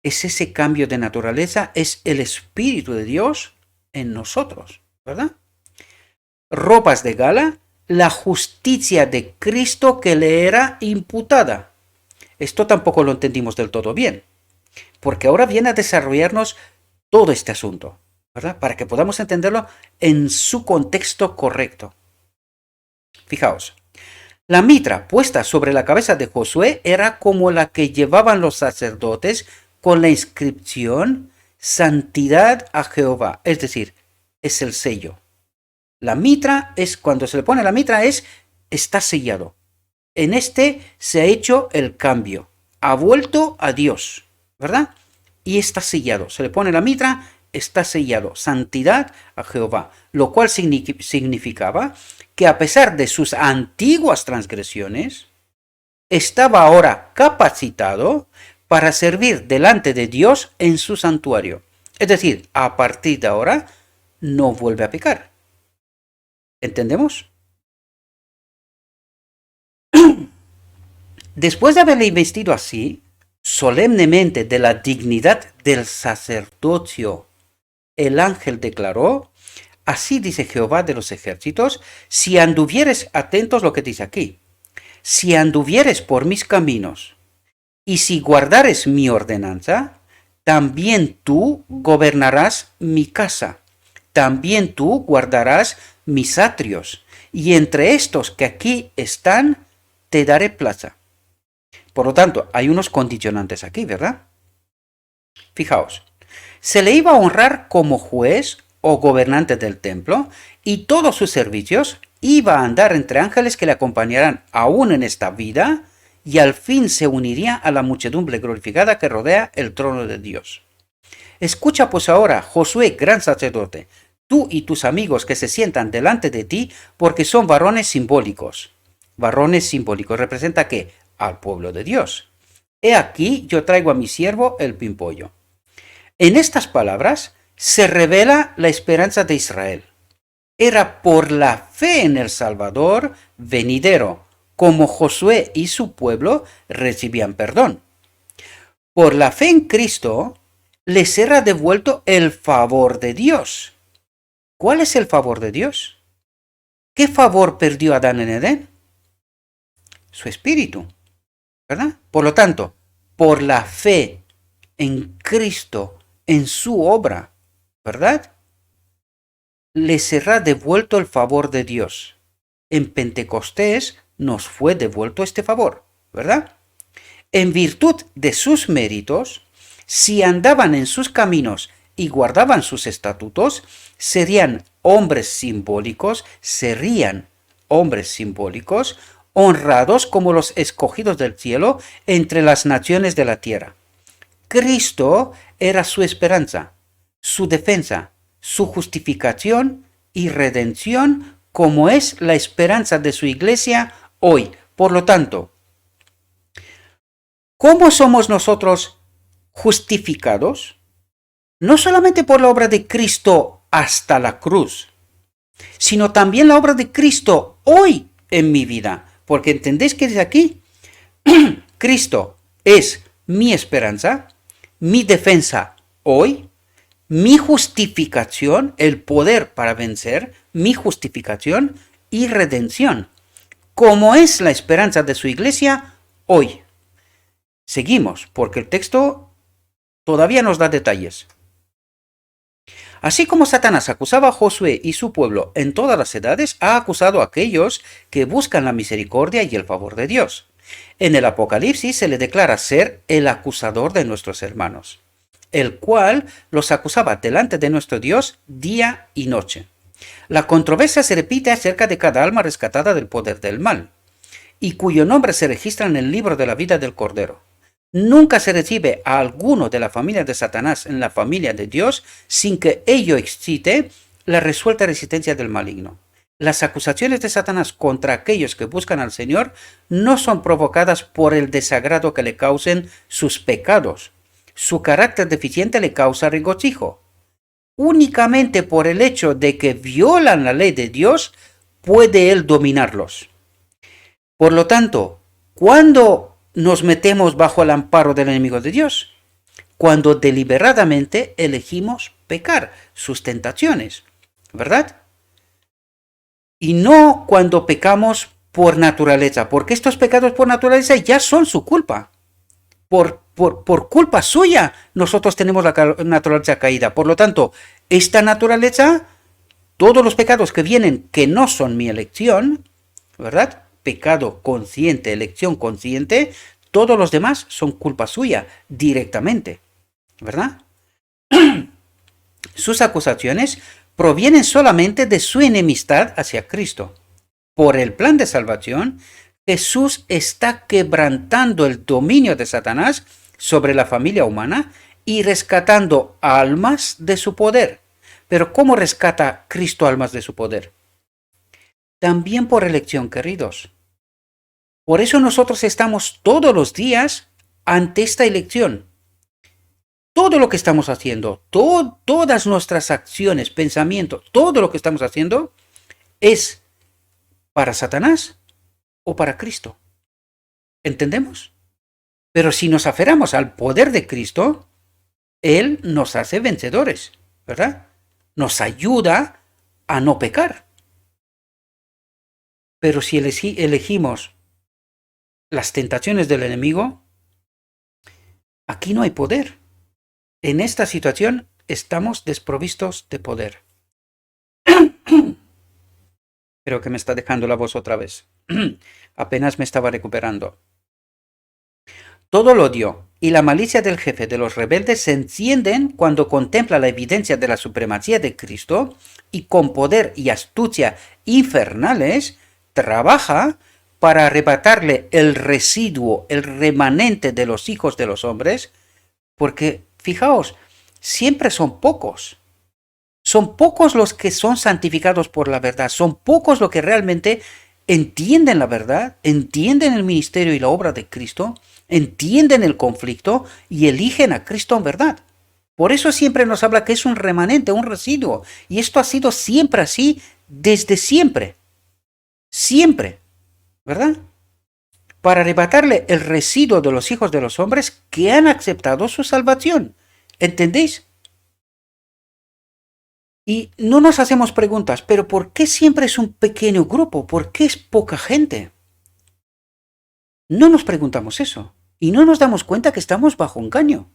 Es ese cambio de naturaleza, es el Espíritu de Dios en nosotros, ¿verdad? Ropas de gala, la justicia de Cristo que le era imputada. Esto tampoco lo entendimos del todo bien, porque ahora viene a desarrollarnos todo este asunto, ¿verdad? Para que podamos entenderlo en su contexto correcto. Fijaos, la mitra puesta sobre la cabeza de Josué era como la que llevaban los sacerdotes con la inscripción Santidad a Jehová, es decir, es el sello. La mitra es, cuando se le pone la mitra, está sellado. En este se ha hecho el cambio, ha vuelto a Dios, ¿verdad? Y está sellado, se le pone la mitra, está sellado, santidad a Jehová, lo cual significaba que a pesar de sus antiguas transgresiones, estaba ahora capacitado para servir delante de Dios en su santuario. Es decir, a partir de ahora no vuelve a pecar. ¿Entendemos? Después de haberle investido así, solemnemente de la dignidad del sacerdocio, el ángel declaró: así dice Jehová de los ejércitos, si anduvieres, atentos lo que dice aquí, si anduvieres por mis caminos, y si guardares mi ordenanza, también tú gobernarás mi casa, también tú guardarás mis atrios, y entre estos que aquí están, te daré plaza. Por lo tanto, hay unos condicionantes aquí, ¿verdad? Fijaos, se le iba a honrar como juez o gobernante del templo, y todos sus servicios iba a andar entre ángeles que le acompañarán aún en esta vida, y al fin se uniría a la muchedumbre glorificada que rodea el trono de Dios. Escucha pues ahora, Josué, gran sacerdote, tú y tus amigos que se sientan delante de ti, porque son varones simbólicos. Varones simbólicos, ¿representa qué? Al pueblo de Dios. He aquí, yo traigo a mi siervo el pimpollo. En estas palabras se revela la esperanza de Israel. Era por la fe en el Salvador venidero, como Josué y su pueblo recibían perdón. Por la fe en Cristo, les era devuelto el favor de Dios. ¿Cuál es el favor de Dios? ¿Qué favor perdió Adán en Edén? Su espíritu, ¿verdad? Por lo tanto, por la fe en Cristo, en su obra, ¿verdad? Les será devuelto el favor de Dios. En Pentecostés nos fue devuelto este favor, ¿verdad? En virtud de sus méritos, si andaban en sus caminos y guardaban sus estatutos, serían hombres simbólicos, honrados como los escogidos del cielo entre las naciones de la tierra. Cristo era su esperanza, su defensa, su justificación y redención, como es la esperanza de su iglesia hoy. Por lo tanto, ¿cómo somos nosotros justificados? No solamente por la obra de Cristo hasta la cruz, sino también la obra de Cristo hoy en mi vida. Porque entendéis que desde aquí, Cristo es mi esperanza, mi defensa hoy, mi justificación, el poder para vencer, mi justificación y redención, como es la esperanza de su iglesia hoy. Seguimos, porque el texto todavía nos da detalles. Así como Satanás acusaba a Josué y su pueblo en todas las edades, ha acusado a aquellos que buscan la misericordia y el favor de Dios. En el Apocalipsis se le declara ser el acusador de nuestros hermanos, el cual los acusaba delante de nuestro Dios día y noche. La controversia se repite acerca de cada alma rescatada del poder del mal, y cuyo nombre se registra en el libro de la vida del Cordero. Nunca se recibe a alguno de la familia de Satanás en la familia de Dios sin que ello excite la resuelta resistencia del maligno. Las acusaciones de Satanás contra aquellos que buscan al Señor no son provocadas por el desagrado que le causen sus pecados. Su carácter deficiente le causa regocijo. Únicamente por el hecho de que violan la ley de Dios puede él dominarlos. Por lo tanto, ¿cuándo nos metemos bajo el amparo del enemigo de Dios? Cuando deliberadamente elegimos pecar, sus tentaciones, ¿verdad? Y no cuando pecamos por naturaleza, porque estos pecados por naturaleza ya son su culpa. Por culpa suya, nosotros tenemos la naturaleza caída. Por lo tanto, esta naturaleza, todos los pecados que vienen que no son mi elección, ¿verdad? Pecado consciente, elección consciente, todos los demás son culpa suya directamente, ¿verdad? Sus acusaciones provienen solamente de su enemistad hacia Cristo. Por el plan de salvación, Jesús está quebrantando el dominio de Satanás sobre la familia humana y rescatando almas de su poder. Pero ¿cómo rescata Cristo almas de su poder? También por elección, queridos. Por eso nosotros estamos todos los días ante esta elección. Todo lo que estamos haciendo, todas nuestras acciones, pensamientos, todo lo que estamos haciendo es para Satanás o para Cristo. ¿Entendemos? Pero si nos aferramos al poder de Cristo, Él nos hace vencedores, ¿verdad? Nos ayuda a no pecar. Pero si elegimos las tentaciones del enemigo, aquí no hay poder. En esta situación estamos desprovistos de poder. Creo que me está dejando la voz otra vez. Apenas me estaba recuperando. Todo el odio y la malicia del jefe de los rebeldes se encienden cuando contempla la evidencia de la supremacía de Cristo y con poder y astucia infernales trabaja para arrebatarle el residuo, el remanente de los hijos de los hombres, porque, fijaos, siempre son pocos. Son pocos los que son santificados por la verdad, son pocos los que realmente entienden la verdad, entienden el ministerio y la obra de Cristo, entienden el conflicto y eligen a Cristo en verdad. Por eso siempre nos habla que es un remanente, un residuo. Y esto ha sido siempre así, desde siempre. Siempre. ¿Verdad? Para arrebatarle el residuo de los hijos de los hombres que han aceptado su salvación. ¿Entendéis? Y no nos hacemos preguntas, pero ¿por qué siempre es un pequeño grupo? ¿Por qué es poca gente? No nos preguntamos eso. Y no nos damos cuenta que estamos bajo engaño.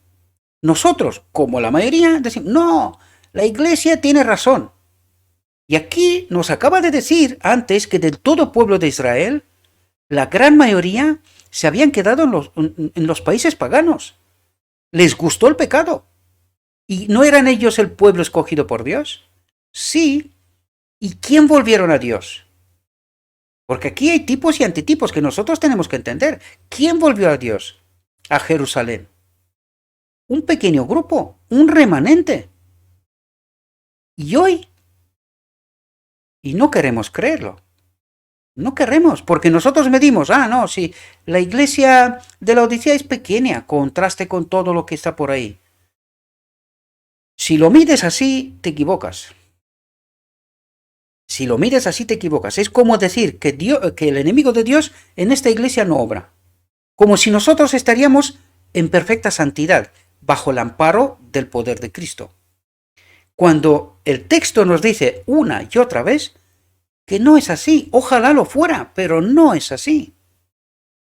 Nosotros, como la mayoría, decimos, no, la iglesia tiene razón. Y aquí nos acaba de decir antes que del todo pueblo de Israel, la gran mayoría se habían quedado en los países paganos. Les gustó el pecado. ¿Y no eran ellos el pueblo escogido por Dios? Sí. ¿Y quién volvieron a Dios? Porque aquí hay tipos y antitipos que nosotros tenemos que entender. ¿Quién volvió a Dios? A Jerusalén. Un pequeño grupo, un remanente. Y hoy, y no queremos creerlo. No queremos, porque nosotros medimos, no, si la iglesia de la Odisea es pequeña, contraste con todo lo que está por ahí. Si lo mides así, te equivocas. Si lo mides así, te equivocas. Es como decir que el enemigo de Dios en esta iglesia no obra. Como si nosotros estaríamos en perfecta santidad, bajo el amparo del poder de Cristo. Cuando el texto nos dice una y otra vez que no es así, ojalá lo fuera, pero no es así.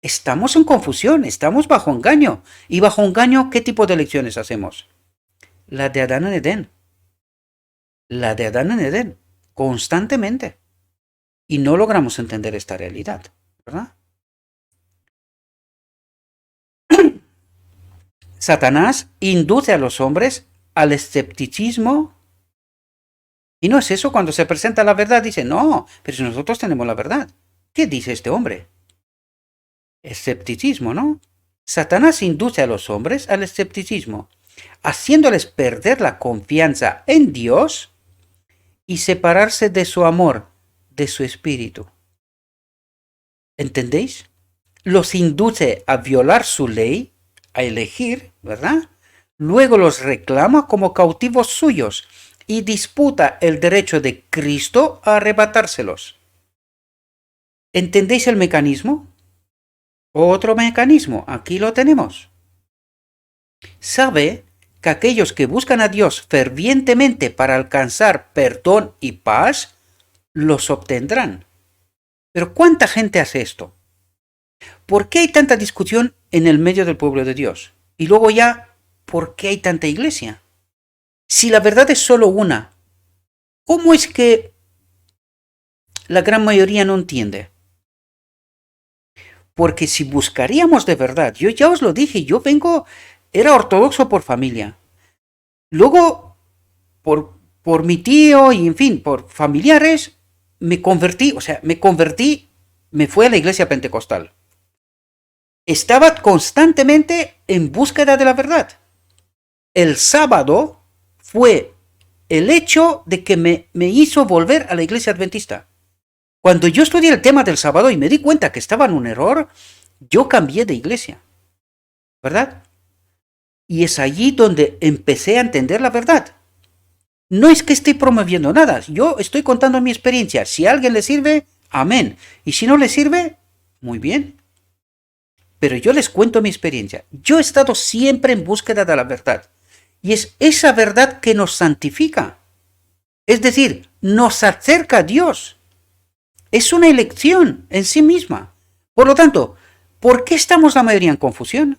Estamos en confusión, estamos bajo engaño. Y bajo engaño, ¿qué tipo de elecciones hacemos? La de Adán en Edén. La de Adán en Edén, constantemente. Y no logramos entender esta realidad, ¿verdad? Satanás induce a los hombres al escepticismo. Y no es eso, cuando se presenta la verdad, dice, no, pero si nosotros tenemos la verdad. ¿Qué dice este hombre? Escepticismo, ¿no? Satanás induce a los hombres al escepticismo, haciéndoles perder la confianza en Dios y separarse de su amor de su espíritu. ¿Entendéis? Los induce a violar su ley, a elegir, ¿verdad? Luego los reclama como cautivos suyos y disputa el derecho de Cristo a arrebatárselos. ¿Entendéis el mecanismo? Otro mecanismo, aquí lo tenemos. Sabe que aquellos que buscan a Dios fervientemente para alcanzar perdón y paz, los obtendrán. Pero ¿cuánta gente hace esto? ¿Por qué hay tanta discusión en el medio del pueblo de Dios? Y luego ya, ¿por qué hay tanta iglesia? Si la verdad es solo una, ¿cómo es que la gran mayoría no entiende? Porque si buscaríamos de verdad, yo ya os lo dije, era ortodoxo por familia. Luego, por mi tío y en fin, por familiares, me convertí, me fui a la iglesia pentecostal. Estaba constantemente en búsqueda de la verdad. El sábado fue el hecho de que me hizo volver a la iglesia adventista. Cuando yo estudié el tema del sábado y me di cuenta que estaba en un error, yo cambié de iglesia, ¿verdad? Y es allí donde empecé a entender la verdad. No es que esté promoviendo nada, yo estoy contando mi experiencia. Si a alguien le sirve, amén. Y si no le sirve, muy bien. Pero yo les cuento mi experiencia. Yo he estado siempre en búsqueda de la verdad. Y es esa verdad que nos santifica. Es decir, nos acerca a Dios. Es una elección en sí misma. Por lo tanto, ¿por qué estamos la mayoría en confusión?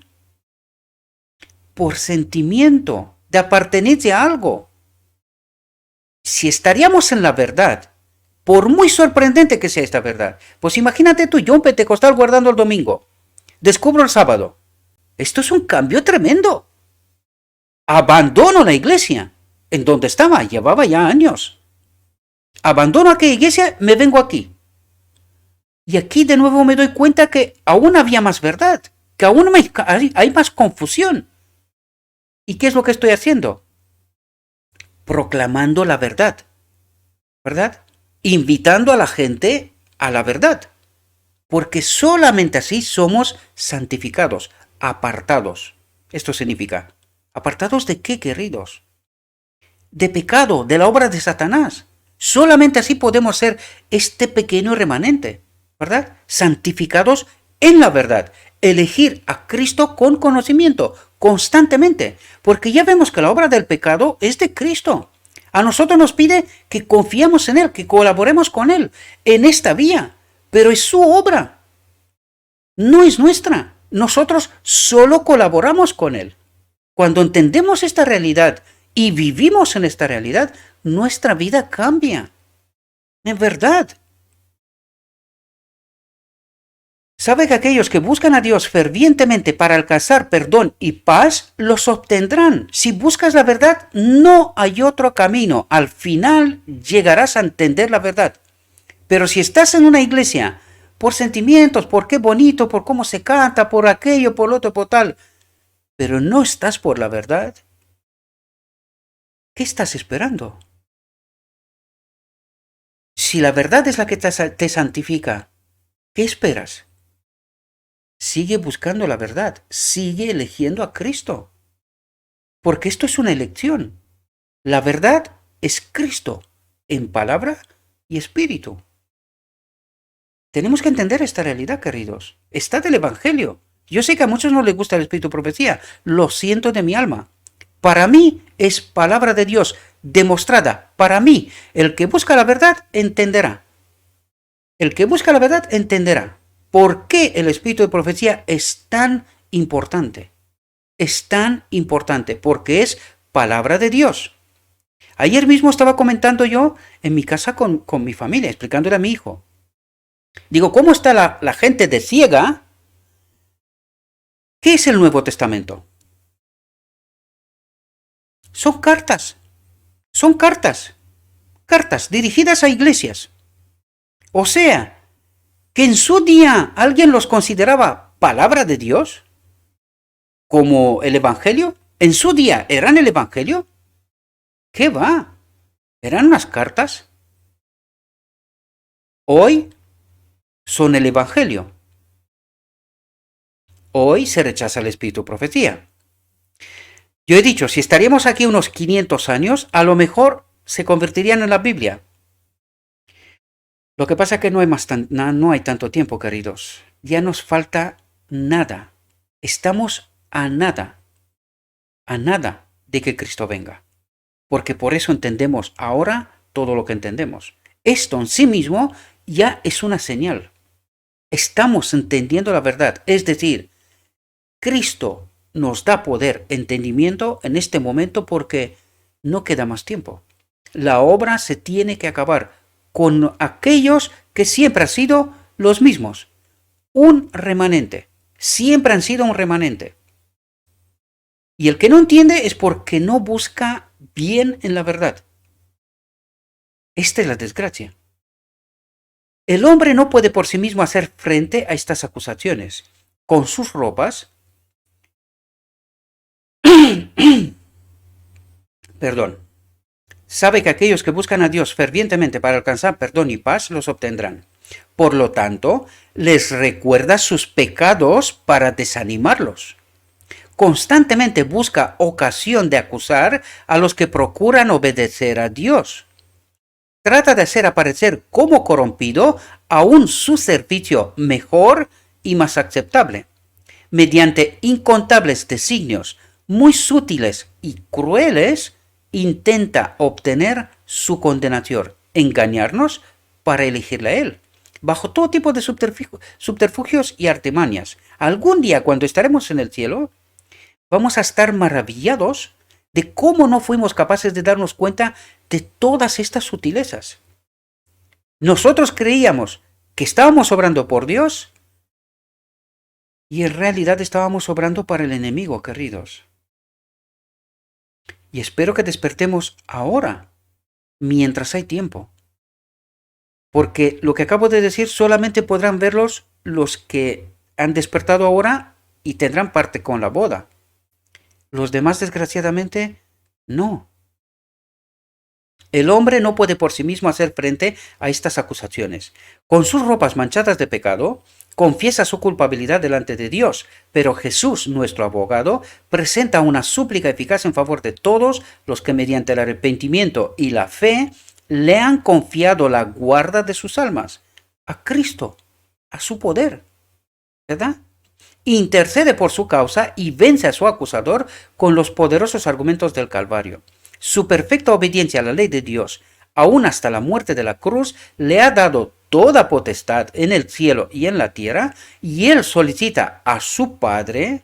Por sentimiento de apartenencia a algo. Si estaríamos en la verdad, por muy sorprendente que sea esta verdad, pues imagínate tú, yo un pentecostal guardando el domingo, descubro el sábado. Esto es un cambio tremendo. Abandono la iglesia en donde estaba, llevaba ya años. Abandono aquella iglesia, me vengo aquí. Y aquí de nuevo me doy cuenta que aún había más verdad, que aún hay más confusión. ¿Y qué es lo que estoy haciendo? Proclamando la verdad, ¿verdad? Invitando a la gente a la verdad. Porque solamente así somos santificados, apartados. Esto significa, ¿apartados de qué, queridos? De pecado, de la obra de Satanás. Solamente así podemos ser este pequeño remanente, ¿verdad? Santificados en la verdad. Elegir a Cristo con conocimiento, constantemente. Porque ya vemos que la obra del pecado es de Cristo. A nosotros nos pide que confiemos en Él, que colaboremos con Él en esta vía. Pero es su obra. No es nuestra. Nosotros solo colaboramos con Él. Cuando entendemos esta realidad y vivimos en esta realidad, nuestra vida cambia. En verdad. Sabe que aquellos que buscan a Dios fervientemente para alcanzar perdón y paz, los obtendrán. Si buscas la verdad, no hay otro camino. Al final llegarás a entender la verdad. Pero si estás en una iglesia por sentimientos, por qué bonito, por cómo se canta, por aquello, por lo otro, por tal, pero no estás por la verdad, ¿qué estás esperando? Si la verdad es la que te santifica, ¿qué esperas? Sigue buscando la verdad, sigue eligiendo a Cristo, porque esto es una elección. La verdad es Cristo, en palabra y espíritu. Tenemos que entender esta realidad, queridos. Está del Evangelio. Yo sé que a muchos no les gusta el espíritu de profecía, lo siento de mi alma. Para mí es palabra de Dios demostrada. Para mí, el que busca la verdad entenderá. El que busca la verdad entenderá. ¿Por qué el espíritu de profecía es tan importante? Es tan importante porque es palabra de Dios. Ayer mismo estaba comentando yo en mi casa con mi familia, explicándole a mi hijo. Digo, ¿cómo está la gente de ciega? ¿Qué es el Nuevo Testamento? Son cartas. Son cartas. Cartas dirigidas a iglesias. O sea, que en su día alguien los consideraba palabra de Dios, como el Evangelio. En su día eran el Evangelio. ¿Qué va? Eran unas cartas. Hoy son el Evangelio. Hoy se rechaza el espíritu de profecía. Yo he dicho, si estaríamos aquí unos 500 años, a lo mejor se convertirían en la Biblia. Lo que pasa es que no hay tanto tiempo, queridos. Ya nos falta nada. Estamos a nada de que Cristo venga. Porque por eso entendemos ahora todo lo que entendemos. Esto en sí mismo ya es una señal. Estamos entendiendo la verdad. Es decir, Cristo nos da poder, entendimiento en este momento porque no queda más tiempo. La obra se tiene que acabar con aquellos que siempre han sido los mismos. Un remanente. Siempre han sido un remanente. Y el que no entiende es porque no busca bien en la verdad. Esta es la desgracia. El hombre no puede por sí mismo hacer frente a estas acusaciones. Con sus ropas, perdón, sabe que aquellos que buscan a Dios fervientemente para alcanzar perdón y paz los obtendrán. Por lo tanto, les recuerda sus pecados para desanimarlos. Constantemente busca ocasión de acusar a los que procuran obedecer a Dios. Trata de hacer aparecer como corrompido aún su servicio mejor y más aceptable, mediante incontables designios muy sutiles y crueles, intenta obtener su condenación, engañarnos para elegirle a él, bajo todo tipo de subterfugios y artimañas. Algún día, cuando estaremos en el cielo, vamos a estar maravillados de cómo no fuimos capaces de darnos cuenta de todas estas sutilezas. Nosotros creíamos que estábamos obrando por Dios y en realidad estábamos obrando para el enemigo, queridos. Y espero que despertemos ahora, mientras hay tiempo. Porque lo que acabo de decir solamente podrán verlos los que han despertado ahora y tendrán parte con la boda. Los demás, desgraciadamente, no. El hombre no puede por sí mismo hacer frente a estas acusaciones. Con sus ropas manchadas de pecado, confiesa su culpabilidad delante de Dios, pero Jesús, nuestro abogado, presenta una súplica eficaz en favor de todos los que mediante el arrepentimiento y la fe le han confiado la guarda de sus almas, a Cristo, a su poder, ¿verdad? Intercede por su causa y vence a su acusador con los poderosos argumentos del Calvario. Su perfecta obediencia a la ley de Dios, aún hasta la muerte de la cruz, le ha dado toda potestad en el cielo y en la tierra, y él solicita a su Padre,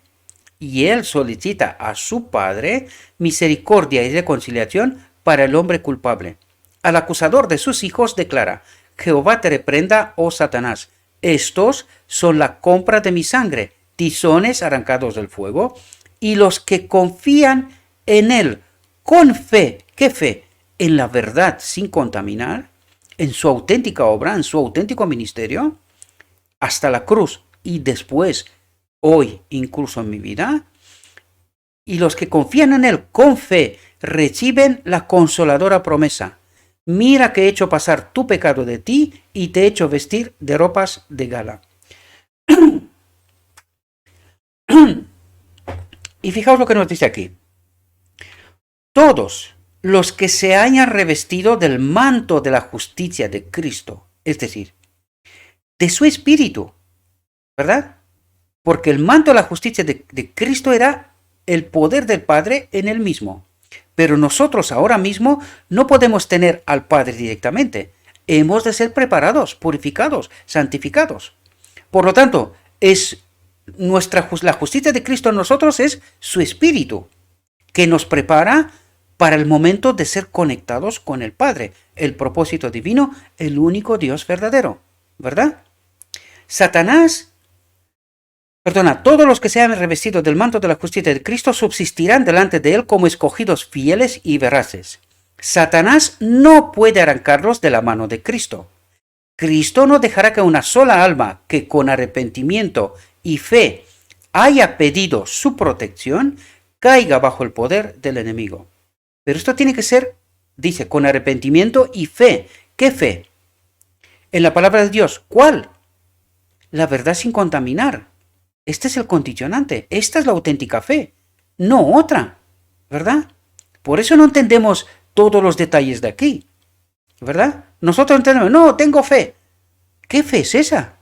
misericordia y reconciliación para el hombre culpable. Al acusador de sus hijos declara: Jehová te reprenda, oh Satanás, estos son la compra de mi sangre, tizones arrancados del fuego, y los que confían en él con fe, ¿qué fe? En la verdad sin contaminar, en su auténtica obra, en su auténtico ministerio, hasta la cruz y después, hoy, incluso en mi vida, y los que confían en él con fe reciben la consoladora promesa: mira que he hecho pasar tu pecado de ti y te he hecho vestir de ropas de gala. Y fijaos lo que nos dice aquí. Todos los que se hayan revestido del manto de la justicia de Cristo, es decir, de su espíritu, ¿verdad? Porque el manto de la justicia de Cristo era el poder del Padre en él mismo. Pero nosotros ahora mismo no podemos tener al Padre directamente. Hemos de ser preparados, purificados, santificados. Por lo tanto, la justicia de Cristo en nosotros es su espíritu, que nos prepara para el momento de ser conectados con el Padre, el propósito divino, el único Dios verdadero, ¿verdad? Todos los que se han revestido del manto de la justicia de Cristo subsistirán delante de él como escogidos fieles y veraces. Satanás no puede arrancarlos de la mano de Cristo. Cristo no dejará que una sola alma que con arrepentimiento y fe haya pedido su protección caiga bajo el poder del enemigo. Pero esto tiene que ser, dice, con arrepentimiento y fe. ¿Qué fe? en la palabra de Dios. ¿Cuál? La verdad sin contaminar. Este es el condicionante. Esta es la auténtica fe, no otra, ¿verdad? Por eso no entendemos todos los detalles de aquí, ¿verdad? Nosotros entendemos, no, tengo fe. ¿Qué fe es esa?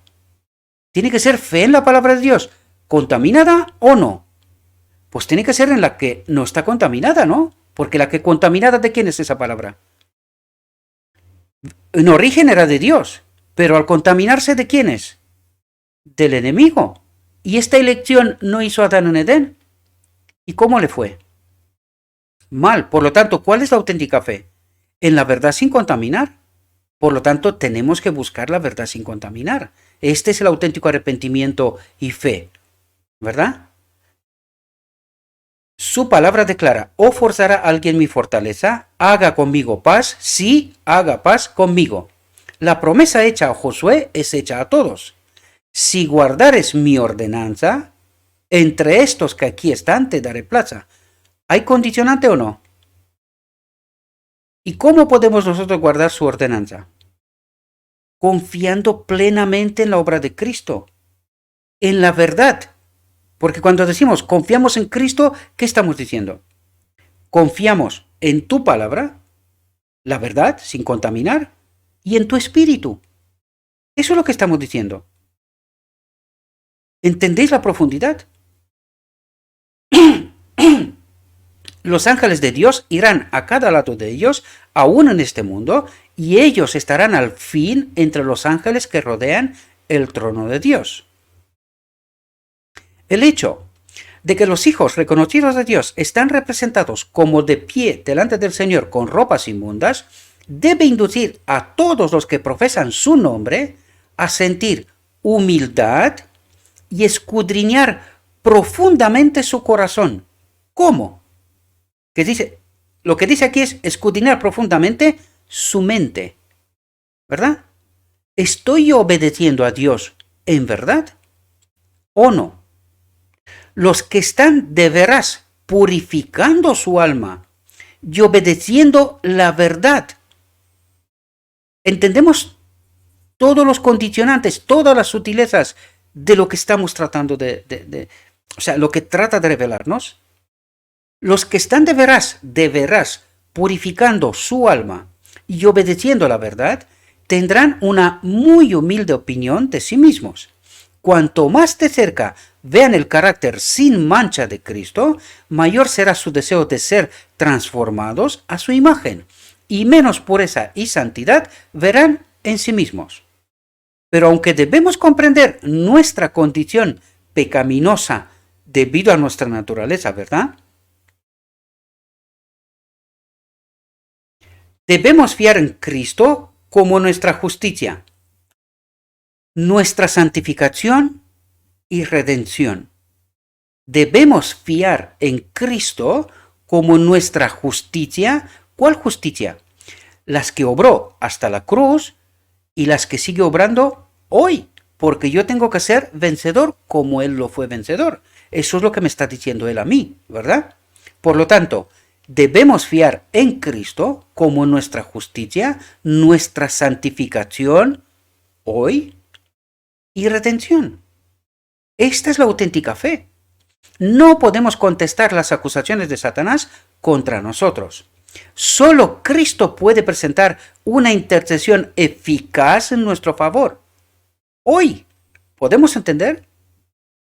Tiene que ser fe en la palabra de Dios, contaminada o no. Pues tiene que ser en la que no está contaminada, ¿no? Porque la que contaminada, ¿de quién es esa palabra? En origen era de Dios, pero al contaminarse, ¿de quién es? Del enemigo. ¿Y esta elección no hizo Adán en Edén? ¿Y cómo le fue? Mal. Por lo tanto, ¿cuál es la auténtica fe? En la verdad sin contaminar. Por lo tanto, tenemos que buscar la verdad sin contaminar. Este es el auténtico arrepentimiento y fe, ¿verdad? Su palabra declara, ¿o forzará a alguien mi fortaleza? Haga conmigo paz, sí, haga paz conmigo. La promesa hecha a Josué es hecha a todos. Si guardares mi ordenanza, entre estos que aquí están te daré plaza. ¿Hay condicionante o no? ¿Y cómo podemos nosotros guardar su ordenanza? Confiando plenamente en la obra de Cristo, en la verdad. Porque cuando decimos confiamos en Cristo, ¿qué estamos diciendo? Confiamos en tu palabra, la verdad, sin contaminar, y en tu espíritu. Eso es lo que estamos diciendo. ¿Entendéis la profundidad? Los ángeles de Dios irán a cada lado de ellos, aún en este mundo, y ellos estarán al fin entre los ángeles que rodean el trono de Dios. El hecho de que los hijos reconocidos de Dios están representados como de pie delante del Señor con ropas inmundas, debe inducir a todos los que profesan su nombre a sentir humildad y escudriñar profundamente su corazón. ¿Cómo? Lo que dice aquí es escudriñar profundamente su mente, ¿verdad? ¿Estoy yo obedeciendo a Dios en verdad o no? Los que están de veras purificando su alma y obedeciendo la verdad. ¿Entendemos todos los condicionantes, todas las sutilezas de lo que estamos tratando o sea, lo que trata de revelarnos? Los que están de veras purificando su alma y obedeciendo la verdad, tendrán una muy humilde opinión de sí mismos. Cuanto más de cerca vean el carácter sin mancha de Cristo, mayor será su deseo de ser transformados a su imagen, y menos pureza y santidad verán en sí mismos. Pero aunque debemos comprender nuestra condición pecaminosa debido a nuestra naturaleza, ¿verdad? Debemos fiar en Cristo como nuestra justicia, nuestra santificación y redención. Debemos fiar en Cristo como nuestra justicia. ¿Cuál justicia? Las que obró hasta la cruz y las que sigue obrando hoy, porque yo tengo que ser vencedor como Él lo fue vencedor. Eso es lo que me está diciendo Él a mí, ¿verdad? Por lo tanto, debemos fiar en Cristo como nuestra justicia, nuestra santificación hoy y redención. Esta es la auténtica fe. No podemos contestar las acusaciones de Satanás contra nosotros. Solo Cristo puede presentar una intercesión eficaz en nuestro favor. Hoy, ¿podemos entender?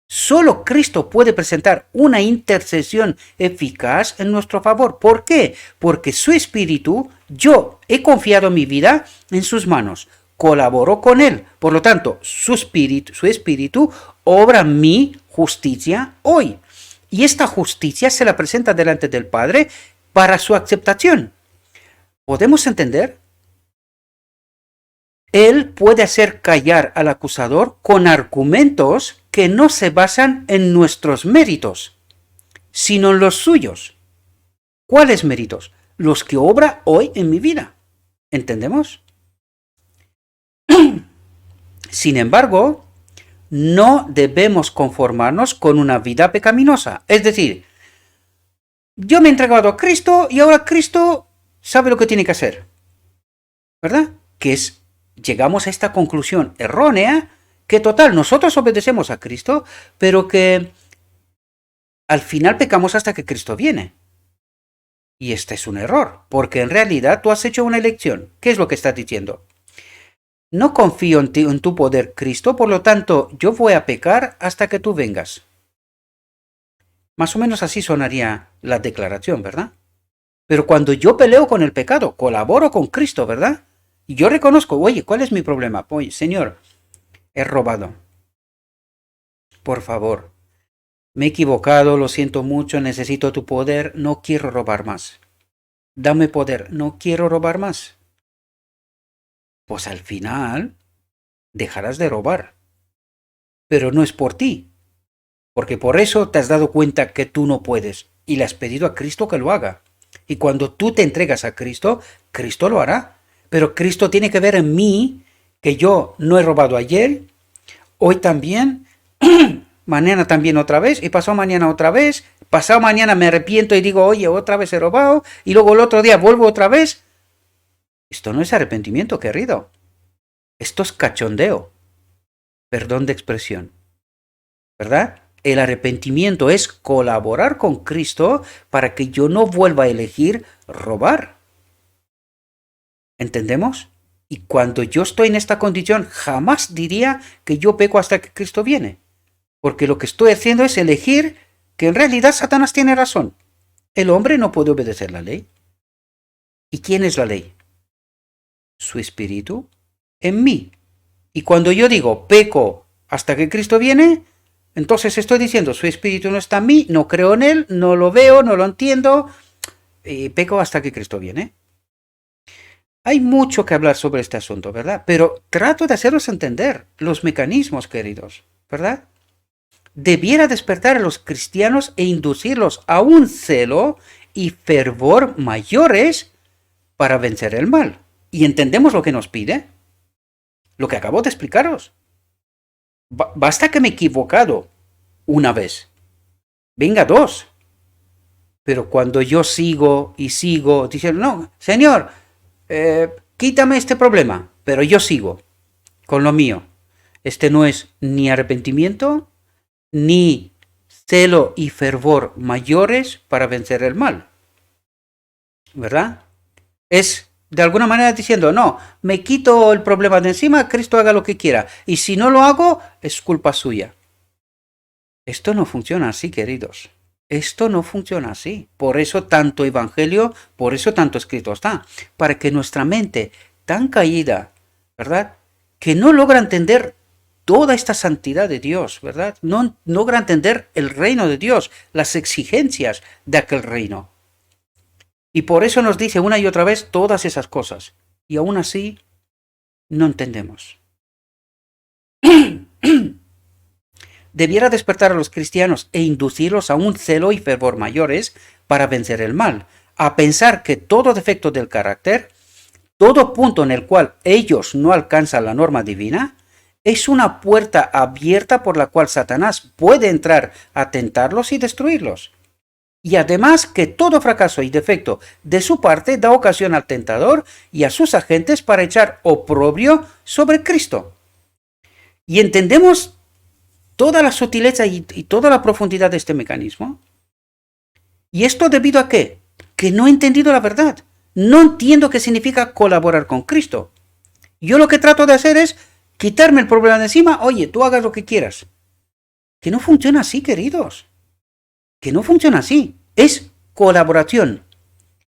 Solo Cristo puede presentar una intercesión eficaz en nuestro favor. ¿Por qué? Porque su espíritu, yo he confiado mi vida en sus manos, colaboro con él. Por lo tanto, su espíritu obra mi justicia hoy. Y esta justicia se la presenta delante del Padre para su aceptación. ¿Podemos entender? Él puede hacer callar al acusador con argumentos que no se basan en nuestros méritos, sino en los suyos. ¿Cuáles méritos? Los que obra hoy en mi vida. ¿Entendemos? Sin embargo, no debemos conformarnos con una vida pecaminosa. Es decir, yo me he entregado a Cristo y ahora Cristo sabe lo que tiene que hacer. ¿Verdad? Que es llegamos a esta conclusión errónea que total, nosotros obedecemos a Cristo, pero que al final pecamos hasta que Cristo viene. Y este es un error, porque en realidad tú has hecho una elección. ¿Qué es lo que estás diciendo? No confío en ti, en tu poder, Cristo, por lo tanto, yo voy a pecar hasta que tú vengas. Más o menos así sonaría la declaración, ¿verdad? Pero cuando yo peleo con el pecado, colaboro con Cristo, ¿verdad? Y yo reconozco, oye, ¿cuál es mi problema? Oye, Señor, he robado. Por favor, me he equivocado, lo siento mucho, necesito tu poder, no quiero robar más. Dame poder, no quiero robar más. Pues al final dejarás de robar. Pero no es por ti, porque por eso te has dado cuenta que tú no puedes y le has pedido a Cristo que lo haga. Y cuando tú te entregas a Cristo, Cristo lo hará. Pero Cristo tiene que ver en mí que yo no he robado ayer, hoy también, mañana también otra vez, y pasado mañana otra vez, pasado mañana me arrepiento y digo, oye, otra vez he robado, y luego el otro día vuelvo otra vez. Esto no es arrepentimiento, querido. Esto es cachondeo. Perdón de expresión. ¿Verdad? El arrepentimiento es colaborar con Cristo para que yo no vuelva a elegir robar. ¿Entendemos? Y cuando yo estoy en esta condición, jamás diría que yo peco hasta que Cristo viene. Porque lo que estoy haciendo es elegir que en realidad Satanás tiene razón. El hombre no puede obedecer la ley. ¿Y quién es la ley? Su espíritu en mí. Y cuando yo digo peco hasta que Cristo viene, entonces estoy diciendo su espíritu no está en mí, no creo en él, no lo veo, no lo entiendo, peco hasta que Cristo viene. Hay mucho que hablar sobre este asunto, ¿verdad? Pero trato de haceros entender los mecanismos, queridos, ¿verdad? Debiera despertar a los cristianos e inducirlos a un celo y fervor mayores para vencer el mal. ¿Y entendemos lo que nos pide? Lo que acabo de explicaros. Basta que me he equivocado una vez. Venga, dos. Pero cuando yo sigo y sigo diciendo, no, Señor, quítame este problema, pero yo sigo con lo mío. Este no es ni arrepentimiento, ni celo y fervor mayores para vencer el mal. ¿Verdad? Es de alguna manera diciendo, no, me quito el problema de encima, Cristo haga lo que quiera. Y si no lo hago, es culpa suya. Esto no funciona así, queridos. Esto no funciona así. Por eso tanto evangelio, por eso tanto escrito está. Para que nuestra mente tan caída, ¿verdad? Que no logra entender toda esta santidad de Dios, ¿verdad? No logra entender el reino de Dios, las exigencias de aquel reino. Y por eso nos dice una y otra vez todas esas cosas. Y aún así, no entendemos. Debiera despertar a los cristianos e inducirlos a un celo y fervor mayores para vencer el mal, a pensar que todo defecto del carácter, todo punto en el cual ellos no alcanzan la norma divina, es una puerta abierta por la cual Satanás puede entrar a tentarlos y destruirlos. Y además que todo fracaso y defecto de su parte da ocasión al tentador y a sus agentes para echar oprobio sobre Cristo. Y entendemos toda la sutileza y toda la profundidad de este mecanismo. ¿Y esto debido a qué? Que no he entendido la verdad. No entiendo qué significa colaborar con Cristo. Yo lo que trato de hacer es quitarme el problema de encima. Oye, tú hagas lo que quieras. Que no funciona así, queridos. Que no funciona así. Es colaboración.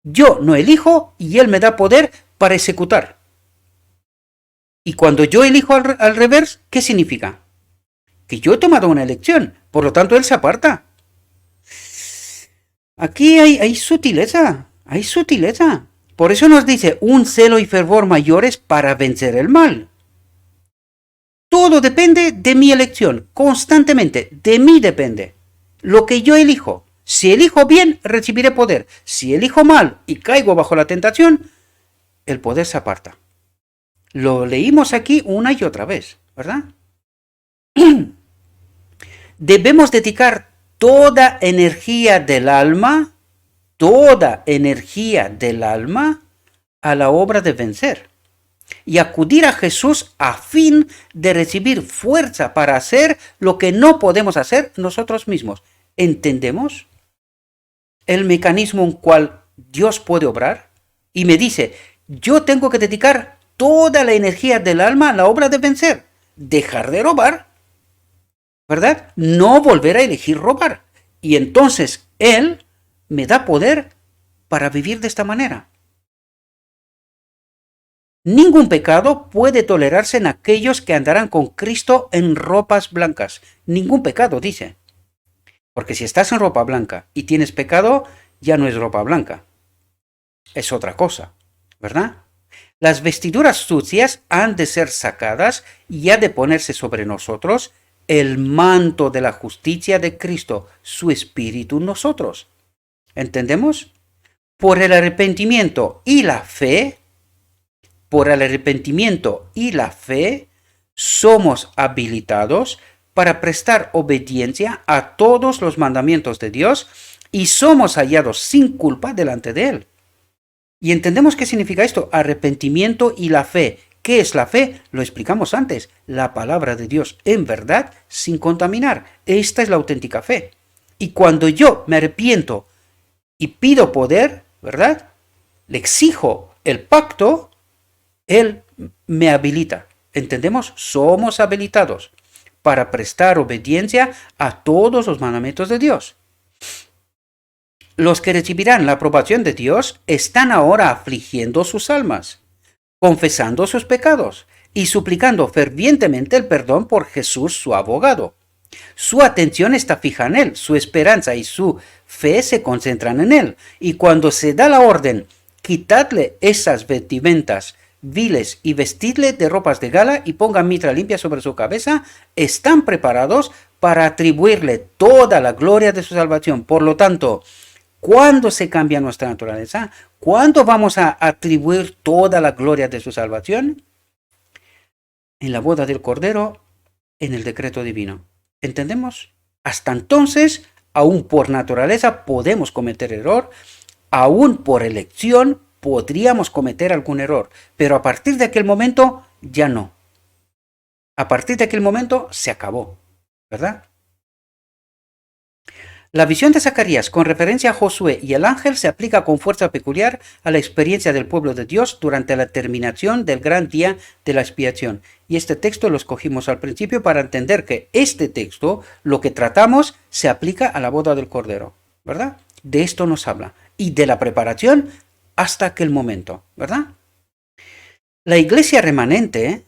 Yo no elijo y él me da poder para ejecutar. Y cuando yo elijo al revés, ¿qué significa? Que yo he tomado una elección, por lo tanto él se aparta. Aquí hay sutileza, hay sutileza. Por eso nos dice un celo y fervor mayores para vencer el mal. Todo depende de mi elección, constantemente, de mí depende. Lo que yo elijo. Si elijo bien, recibiré poder. Si elijo mal y caigo bajo la tentación, el poder se aparta. Lo leímos aquí una y otra vez, ¿verdad? Debemos dedicar toda energía del alma a la obra de vencer. y acudir a Jesús a fin de recibir fuerza para hacer lo que no podemos hacer nosotros mismos. ¿Entendemos el mecanismo en cual Dios puede obrar? Y me dice, yo tengo que dedicar toda la energía del alma a la obra de vencer, dejar de robar, ¿verdad? No volver a elegir robar. Y entonces Él me da poder para vivir de esta manera. Ningún pecado puede tolerarse en aquellos que andarán con Cristo en ropas blancas. Ningún pecado, dice. Porque si estás en ropa blanca y tienes pecado, ya no es ropa blanca. Es otra cosa, ¿verdad? Las vestiduras sucias han de ser sacadas y ha de ponerse sobre nosotros el manto de la justicia de Cristo, su espíritu en nosotros. ¿Entendemos? Por el arrepentimiento y la fe, somos habilitados para prestar obediencia a todos los mandamientos de Dios y somos hallados sin culpa delante de Él. ¿Y entendemos qué significa esto? Arrepentimiento y la fe. ¿Qué es la fe? Lo explicamos antes. La palabra de Dios en verdad sin contaminar. Esta es la auténtica fe. Y cuando yo me arrepiento y pido poder, ¿verdad? Le exijo el pacto, Él me habilita. ¿Entendemos? Somos habilitados para prestar obediencia a todos los mandamientos de Dios. Los que recibirán la aprobación de Dios están ahora afligiendo sus almas, confesando sus pecados y suplicando fervientemente el perdón por Jesús, su abogado. Su atención está fija en Él, su esperanza y su fe se concentran en Él. Y cuando se da la orden, quitadle esas vestimentas viles y vestidle de ropas de gala y pongan mitra limpia sobre su cabeza, están preparados para atribuirle toda la gloria de su salvación. Por lo tanto, ¿cuándo se cambia nuestra naturaleza? ¿Cuándo vamos a atribuir toda la gloria de su salvación? En la boda del Cordero, en el decreto divino. ¿Entendemos? Hasta entonces, aún por naturaleza podemos cometer error, aún por elección podríamos cometer algún error, pero a partir de aquel momento ya no. A partir de aquel momento se acabó, ¿verdad? La visión de Zacarías con referencia a Josué y el ángel se aplica con fuerza peculiar a la experiencia del pueblo de Dios durante la terminación del gran día de la expiación. Y este texto lo escogimos al principio para entender que este texto, lo que tratamos, se aplica a la boda del Cordero, ¿verdad? De esto nos habla. Y de la preparación hasta aquel momento, ¿verdad? La iglesia remanente,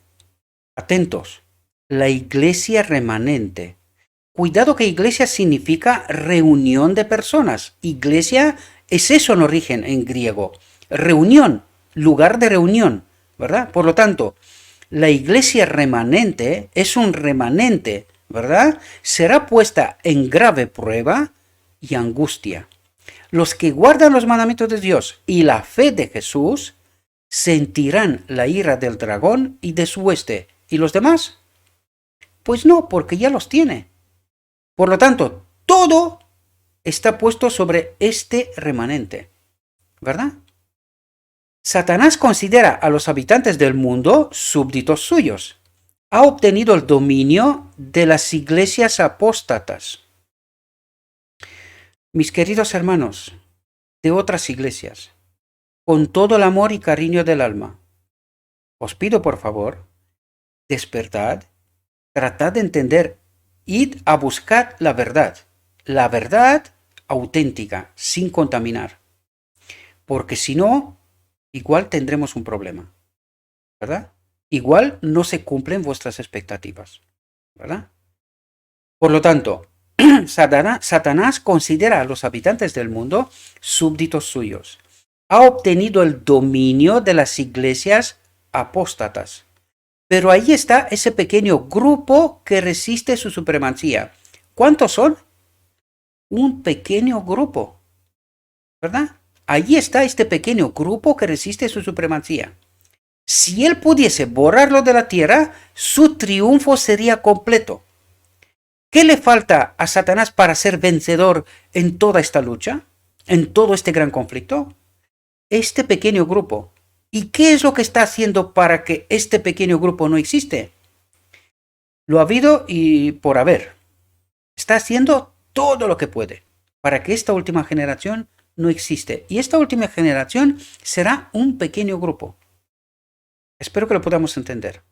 atentos, la iglesia remanente. Cuidado que iglesia significa reunión de personas. Iglesia es eso en origen en griego. Reunión, lugar de reunión, ¿verdad? Por lo tanto, la iglesia remanente es un remanente, ¿verdad? Será puesta en grave prueba y angustia. Los que guardan los mandamientos de Dios y la fe de Jesús sentirán la ira del dragón y de su hueste. ¿Y los demás? Pues no, porque ya los tiene. Por lo tanto, todo está puesto sobre este remanente, ¿verdad? Satanás considera a los habitantes del mundo súbditos suyos. Ha obtenido el dominio de las iglesias apóstatas. Mis queridos hermanos de otras iglesias, con todo el amor y cariño del alma, os pido por favor, despertad, tratad de entender. Id a buscar la verdad auténtica, sin contaminar. Porque si no, igual tendremos un problema, ¿verdad? Igual no se cumplen vuestras expectativas, ¿verdad? Por lo tanto, Satanás considera a los habitantes del mundo súbditos suyos. Ha obtenido el dominio de las iglesias apóstatas. Pero ahí está ese pequeño grupo que resiste su supremacía. ¿Cuántos son? Un pequeño grupo, ¿verdad? Ahí está este pequeño grupo que resiste su supremacía. Si él pudiese borrarlo de la tierra, su triunfo sería completo. ¿Qué le falta a Satanás para ser vencedor en toda esta lucha? ¿En todo este gran conflicto? Este pequeño grupo. ¿Y qué es lo que está haciendo para que este pequeño grupo no existe? Lo ha habido y por haber. Está haciendo todo lo que puede para que esta última generación no existe. Y esta última generación será un pequeño grupo. Espero que lo podamos entender.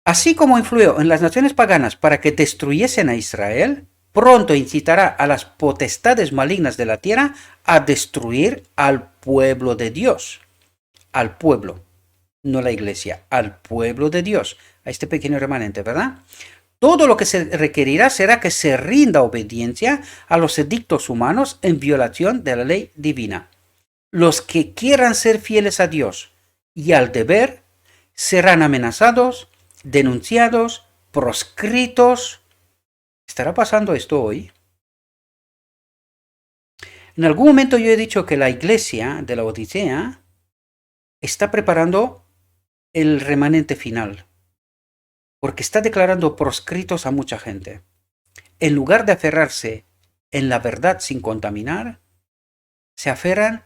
Así como influyó en las naciones paganas para que destruyesen a Israel, pronto incitará a las potestades malignas de la tierra a destruir al pueblo de Dios. Al pueblo, no la iglesia, al pueblo de Dios, a este pequeño remanente, ¿verdad? Todo lo que se requerirá será que se rinda obediencia a los edictos humanos en violación de la ley divina. Los que quieran ser fieles a Dios y al deber serán amenazados, denunciados, proscritos. ¿Estará pasando esto hoy? En algún momento yo he dicho que la iglesia de la Odisea está preparando el remanente final, porque está declarando proscritos a mucha gente. En lugar de aferrarse en la verdad sin contaminar, se aferran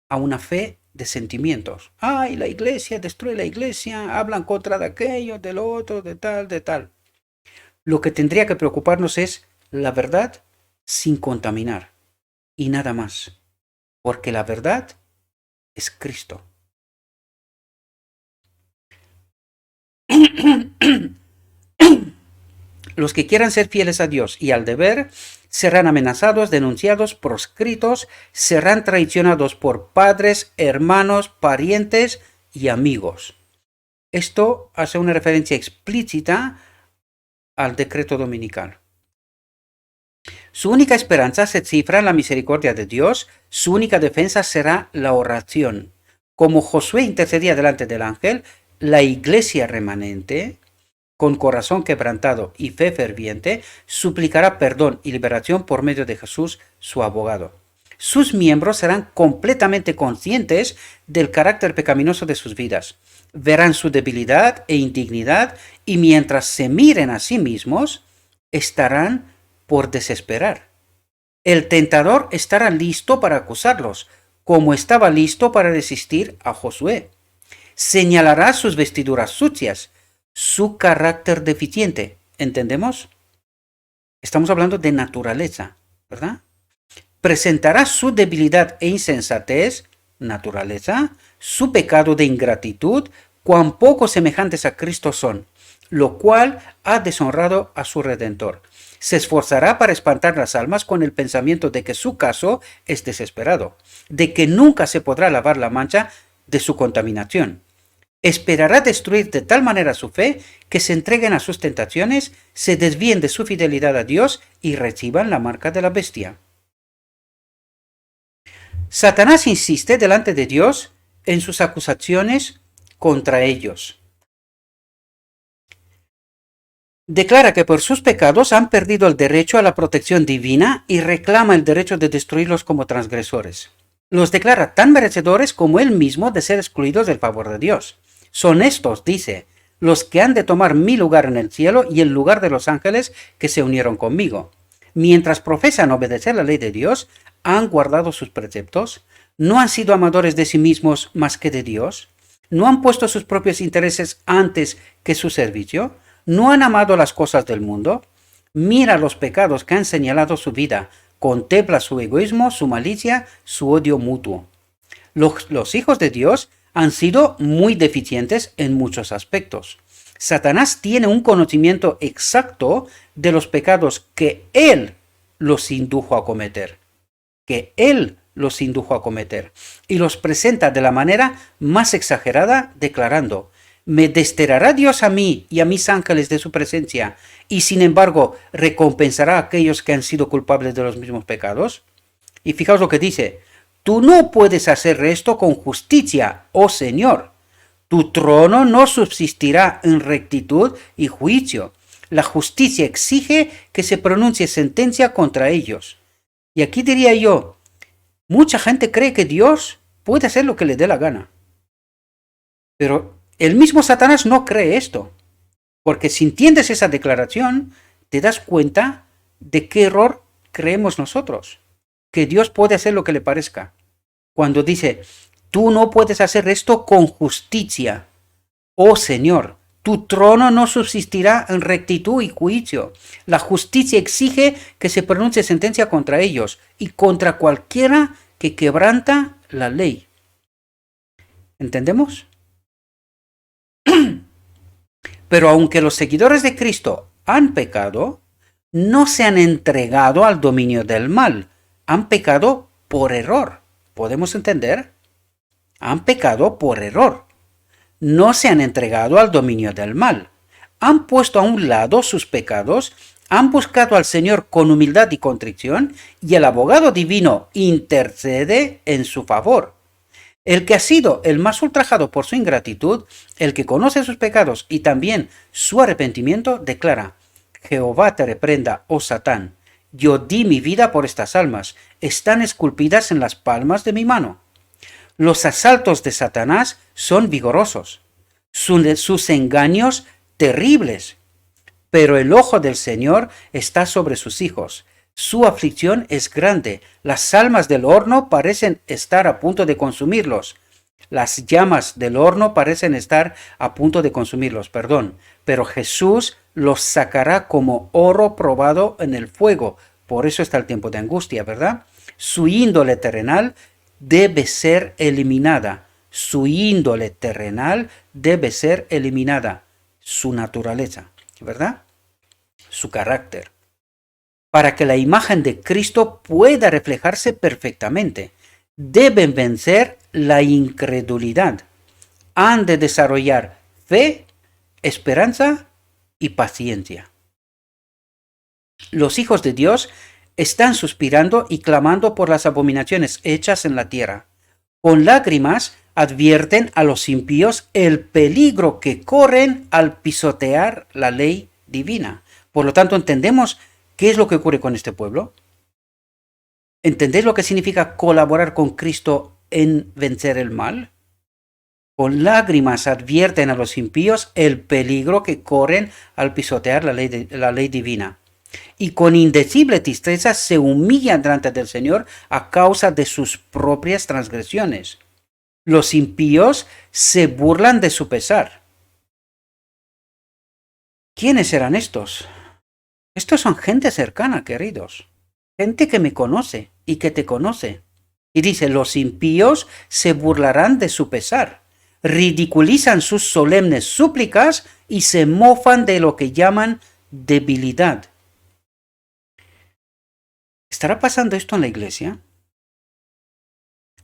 a una fe de sentimientos. Ay, la iglesia, destruye la iglesia, hablan contra de aquello, de lo otro, de tal, de tal. Lo que tendría que preocuparnos es la verdad sin contaminar y nada más, porque la verdad es Cristo. Los que quieran ser fieles a Dios y al deber serán amenazados, denunciados, proscritos, serán traicionados por padres, hermanos, parientes y amigos. Esto hace una referencia explícita al decreto dominical. Su única esperanza se cifra en la misericordia de Dios, su única defensa será la oración. Como Josué intercedía delante del ángel, la iglesia remanente, con corazón quebrantado y fe ferviente, suplicará perdón y liberación por medio de Jesús, su abogado. Sus miembros serán completamente conscientes del carácter pecaminoso de sus vidas. Verán su debilidad e indignidad y mientras se miren a sí mismos, estarán por desesperar. El tentador estará listo para acusarlos, como estaba listo para resistir a Josué. Señalará sus vestiduras sucias, su carácter deficiente. ¿Entendemos? Estamos hablando de naturaleza, ¿verdad? Presentará su debilidad e insensatez, naturaleza, su pecado de ingratitud, cuán poco semejantes a Cristo son, lo cual ha deshonrado a su Redentor. Se esforzará para espantar las almas con el pensamiento de que su caso es desesperado, de que nunca se podrá lavar la mancha de su contaminación. Esperará destruir de tal manera su fe que se entreguen a sus tentaciones, se desvíen de su fidelidad a Dios y reciban la marca de la bestia. Satanás insiste delante de Dios en sus acusaciones contra ellos. Declara que por sus pecados han perdido el derecho a la protección divina y reclama el derecho de destruirlos como transgresores. Los declara tan merecedores como él mismo de ser excluidos del favor de Dios. Son estos, dice, los que han de tomar mi lugar en el cielo y el lugar de los ángeles que se unieron conmigo. Mientras profesan obedecer la ley de Dios, han guardado sus preceptos, no han sido amadores de sí mismos más que de Dios, no han puesto sus propios intereses antes que su servicio, no han amado las cosas del mundo. Mira los pecados que han señalado su vida, contempla su egoísmo, su malicia, su odio mutuo. Los hijos de Dios han sido muy deficientes en muchos aspectos. Satanás tiene un conocimiento exacto de los pecados que él los indujo a cometer. Y los presenta de la manera más exagerada, declarando: me desterrará Dios a mí y a mis ángeles de su presencia, y sin embargo recompensará a aquellos que han sido culpables de los mismos pecados. Y fijaos lo que dice: tú no puedes hacer esto con justicia, oh Señor. Tu trono no subsistirá en rectitud y juicio. La justicia exige que se pronuncie sentencia contra ellos. Y aquí diría yo, mucha gente cree que Dios puede hacer lo que le dé la gana. Pero el mismo Satanás no cree esto. Porque si entiendes esa declaración, te das cuenta de qué error creemos nosotros. Que Dios puede hacer lo que le parezca. Cuando dice, Tú no puedes hacer esto con justicia. Oh Señor, tu trono no subsistirá en rectitud y juicio. La justicia exige que se pronuncie sentencia contra ellos y contra cualquiera que quebranta la ley. ¿Entendemos? Pero aunque los seguidores de Cristo han pecado, no se han entregado al dominio del mal. Han pecado por error. ¿Podemos entender? Han pecado por error. No se han entregado al dominio del mal. Han puesto a un lado sus pecados, han buscado al Señor con humildad y contrición, y el abogado divino intercede en su favor. El que ha sido el más ultrajado por su ingratitud, el que conoce sus pecados y también su arrepentimiento, declara: Jehová te reprenda, oh Satán, yo di mi vida por estas almas, están esculpidas en las palmas de mi mano. Los asaltos de Satanás son vigorosos, sus engaños terribles, pero el ojo del Señor está sobre sus hijos. Su aflicción es grande, las almas del horno parecen estar a punto de consumirlos. Las llamas del horno parecen estar a punto de consumirlos, pero Jesús los sacará como oro probado en el fuego. Por eso está el tiempo de angustia, ¿verdad? Su índole terrenal debe ser eliminada. Su índole terrenal debe ser eliminada. Su naturaleza, ¿verdad? Su carácter. Para que la imagen de Cristo pueda reflejarse perfectamente, deben vencer la incredulidad. Han de desarrollar fe, esperanza y paciencia. Los hijos de Dios están suspirando y clamando por las abominaciones hechas en la tierra. Con lágrimas advierten a los impíos el peligro que corren al pisotear la ley divina. Por lo tanto, entendemos qué es lo que ocurre con este pueblo. ¿Entendéis lo que significa colaborar con Cristo en vencer el mal? Con lágrimas advierten a los impíos el peligro que corren al pisotear la ley divina. Y con indecible tristeza se humillan delante del Señor a causa de sus propias transgresiones. Los impíos se burlan de su pesar. ¿Quiénes eran estos? Estos son gente cercana, queridos. Gente que me conoce y que te conoce. Y dice, los impíos se burlarán de su pesar, ridiculizan sus solemnes súplicas y se mofan de lo que llaman debilidad. ¿Estará pasando esto en la iglesia?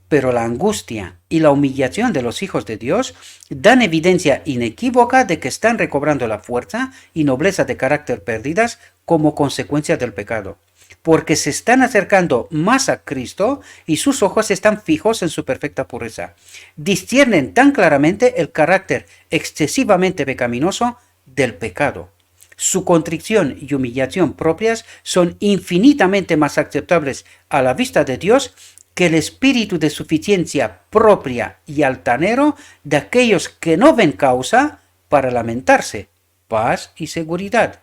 Pero la angustia y la humillación de los hijos de Dios dan evidencia inequívoca de que están recobrando la fuerza y nobleza de carácter perdidas como consecuencia del pecado, porque se están acercando más a Cristo y sus ojos están fijos en su perfecta pureza. Disciernen tan claramente el carácter excesivamente pecaminoso del pecado. Su contrición y humillación propias son infinitamente más aceptables a la vista de Dios que el espíritu de suficiencia propia y altanero de aquellos que no ven causa para lamentarse, paz y seguridad,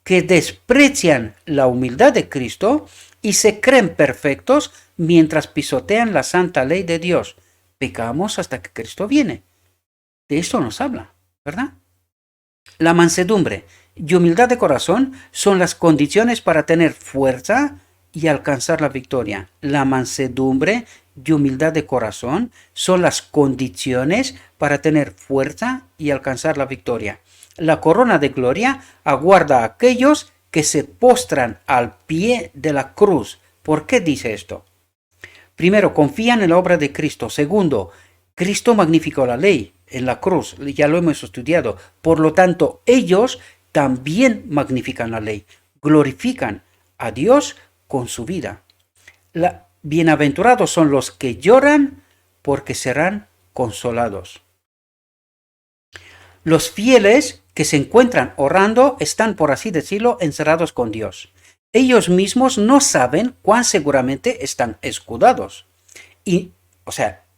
que desprecian la humildad de Cristo y se creen perfectos mientras pisotean la santa ley de Dios. Pecamos hasta que Cristo viene. De esto nos habla, ¿verdad? La mansedumbre y humildad de corazón son las condiciones para tener fuerza y alcanzar la victoria. La mansedumbre y humildad de corazón son las condiciones para tener fuerza y alcanzar la victoria. La corona de gloria aguarda a aquellos que se postran al pie de la cruz. ¿Por qué dice esto? Primero, confían en la obra de Cristo. Segundo, Cristo magnificó la ley en la cruz. Ya lo hemos estudiado. Por lo tanto, ellos también magnifican la ley. Glorifican a Dios con su vida. Bienaventurados son los que lloran, porque serán consolados. Los fieles que se encuentran orando están, por así decirlo, encerrados con Dios. Ellos mismos no saben cuán seguramente están escudados.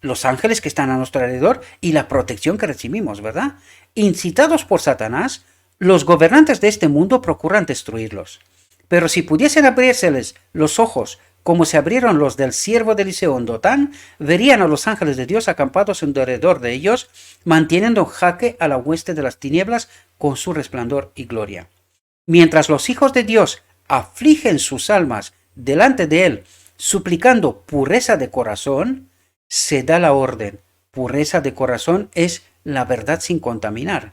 Los ángeles que están a nuestro alrededor y la protección que recibimos, ¿verdad? Incitados por Satanás, los gobernantes de este mundo procuran destruirlos. Pero si pudiesen abrírseles los ojos como se abrieron los del siervo de Eliseo en Dotán, verían a los ángeles de Dios acampados alrededor de ellos, manteniendo en jaque a la hueste de las tinieblas con su resplandor y gloria. Mientras los hijos de Dios afligen sus almas delante de él, suplicando pureza de corazón, se da la orden. Pureza de corazón es la verdad sin contaminar.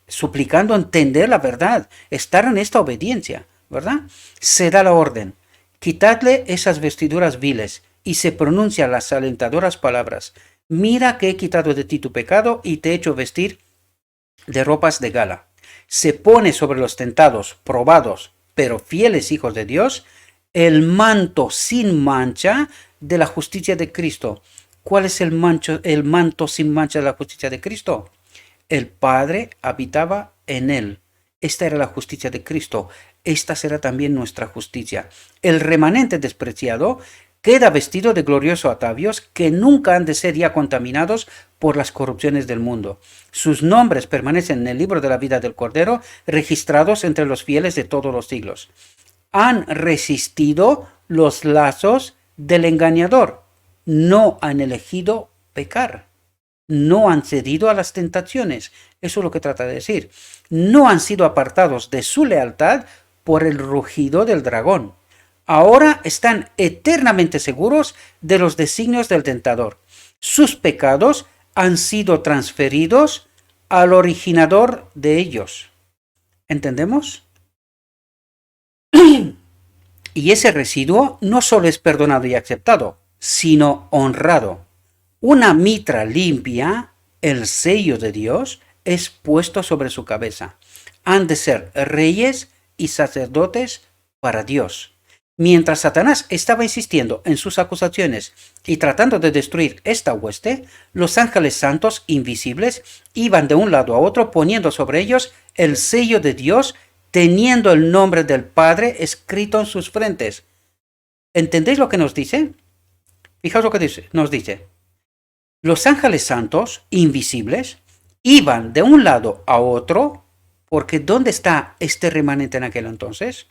Suplicando entender la verdad, estar en esta obediencia, ¿verdad? Se da la orden. Quitadle esas vestiduras viles, y se pronuncian las alentadoras palabras. Mira que he quitado de ti tu pecado y te he hecho vestir de ropas de gala. Se pone sobre los tentados, probados, pero fieles hijos de Dios, el manto sin mancha de la justicia de Cristo. ¿Cuál es el manto sin mancha de la justicia de Cristo? El Padre habitaba en él. Esta era la justicia de Cristo. Esta será también nuestra justicia. El remanente despreciado queda vestido de gloriosos atavios que nunca han de ser ya contaminados por las corrupciones del mundo. Sus nombres permanecen en el libro de la vida del Cordero, registrados entre los fieles de todos los siglos. Han resistido los lazos del engañador. No han elegido pecar. No han cedido a las tentaciones. Eso es lo que trata de decir. No han sido apartados de su lealtad por el rugido del dragón. Ahora están eternamente seguros de los designios del tentador. Sus pecados han sido transferidos al originador de ellos. ¿Entendemos? Y ese residuo no solo es perdonado y aceptado, sino honrado. Una mitra limpia, el sello de Dios, es puesto sobre su cabeza. Han de ser reyes y sacerdotes para Dios. Mientras Satanás estaba insistiendo en sus acusaciones y tratando de destruir esta hueste, los ángeles santos invisibles iban de un lado a otro poniendo sobre ellos el sello de Dios, teniendo el nombre del Padre escrito en sus frentes. ¿Entendéis lo que nos dice? Fijaos lo que nos dice. Los ángeles santos invisibles iban de un lado a otro, porque ¿dónde está este remanente en aquel entonces?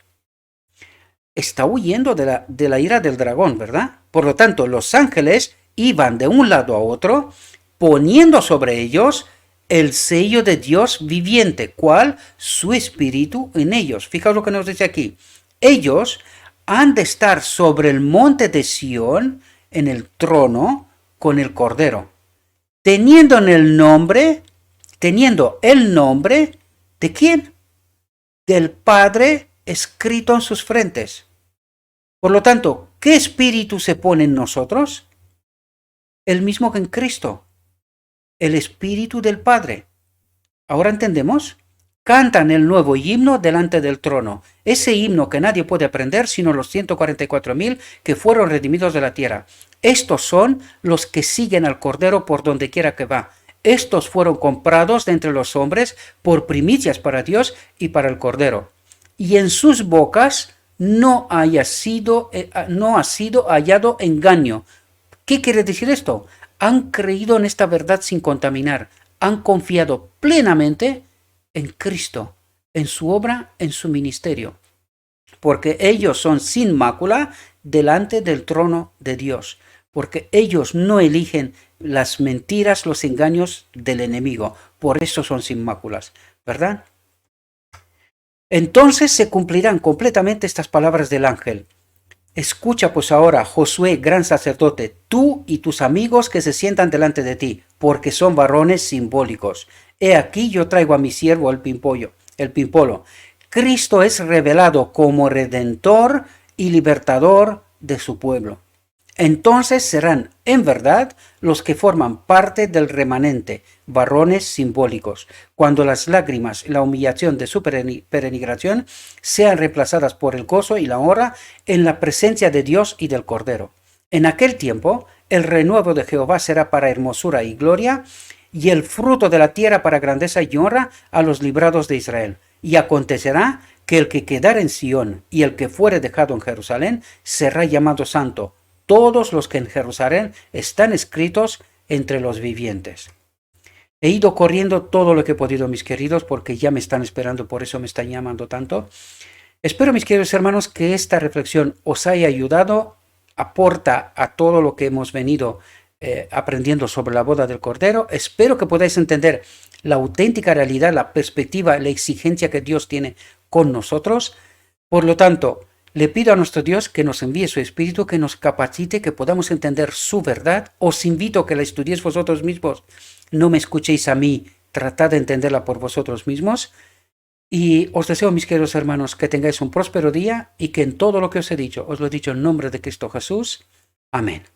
Está huyendo de la ira del dragón, ¿verdad? Por lo tanto, los ángeles iban de un lado a otro, poniendo sobre ellos el sello de Dios viviente, ¿cuál? Su espíritu en ellos. Fijaos lo que nos dice aquí. Ellos han de estar sobre el monte de Sión, en el trono, con el Cordero, teniendo el nombre ¿de quién? Del Padre escrito en sus frentes. Por lo tanto, ¿qué espíritu se pone en nosotros? El mismo que en Cristo, el espíritu del Padre. ¿Ahora entendemos? Cantan el nuevo himno delante del trono, ese himno que nadie puede aprender sino los 144,000 que fueron redimidos de la tierra. Estos son los que siguen al Cordero por donde quiera que va. Estos fueron comprados de entre los hombres por primicias para Dios y para el Cordero. Y en sus bocas no ha sido hallado engaño. ¿Qué quiere decir esto? Han creído en esta verdad sin contaminar. Han confiado plenamente en Cristo, en su obra, en su ministerio. Porque ellos son sin mácula delante del trono de Dios. Porque ellos no eligen las mentiras, los engaños del enemigo. Por eso son sin máculas, ¿verdad? Entonces se cumplirán completamente estas palabras del ángel. Escucha pues ahora, Josué, gran sacerdote, tú y tus amigos que se sientan delante de ti, porque son varones simbólicos. He aquí yo traigo a mi siervo el pimpolo. Cristo es revelado como redentor y libertador de su pueblo. Entonces serán, en verdad, los que forman parte del remanente, varones simbólicos, cuando las lágrimas y la humillación de su peregrinación sean reemplazadas por el gozo y la honra en la presencia de Dios y del Cordero. En aquel tiempo, el renuevo de Jehová será para hermosura y gloria, y el fruto de la tierra para grandeza y honra a los librados de Israel. Y acontecerá que el que quedare en Sión y el que fuere dejado en Jerusalén será llamado santo. Todos los que en Jerusalén están escritos entre los vivientes. He ido corriendo todo lo que he podido, mis queridos, porque ya me están esperando, por eso me están llamando tanto. Espero, mis queridos hermanos, que esta reflexión os haya ayudado aporta a todo lo que hemos venido aprendiendo sobre la boda del Cordero. Espero que podáis entender la auténtica realidad, la perspectiva, la exigencia que Dios tiene con nosotros. Por lo tanto, le pido a nuestro Dios que nos envíe su Espíritu, que nos capacite, que podamos entender su verdad. Os invito a que la estudiéis vosotros mismos. No me escuchéis a mí, tratad de entenderla por vosotros mismos. Y os deseo, mis queridos hermanos, que tengáis un próspero día y que en todo lo que os he dicho, os lo he dicho en nombre de Cristo Jesús. Amén.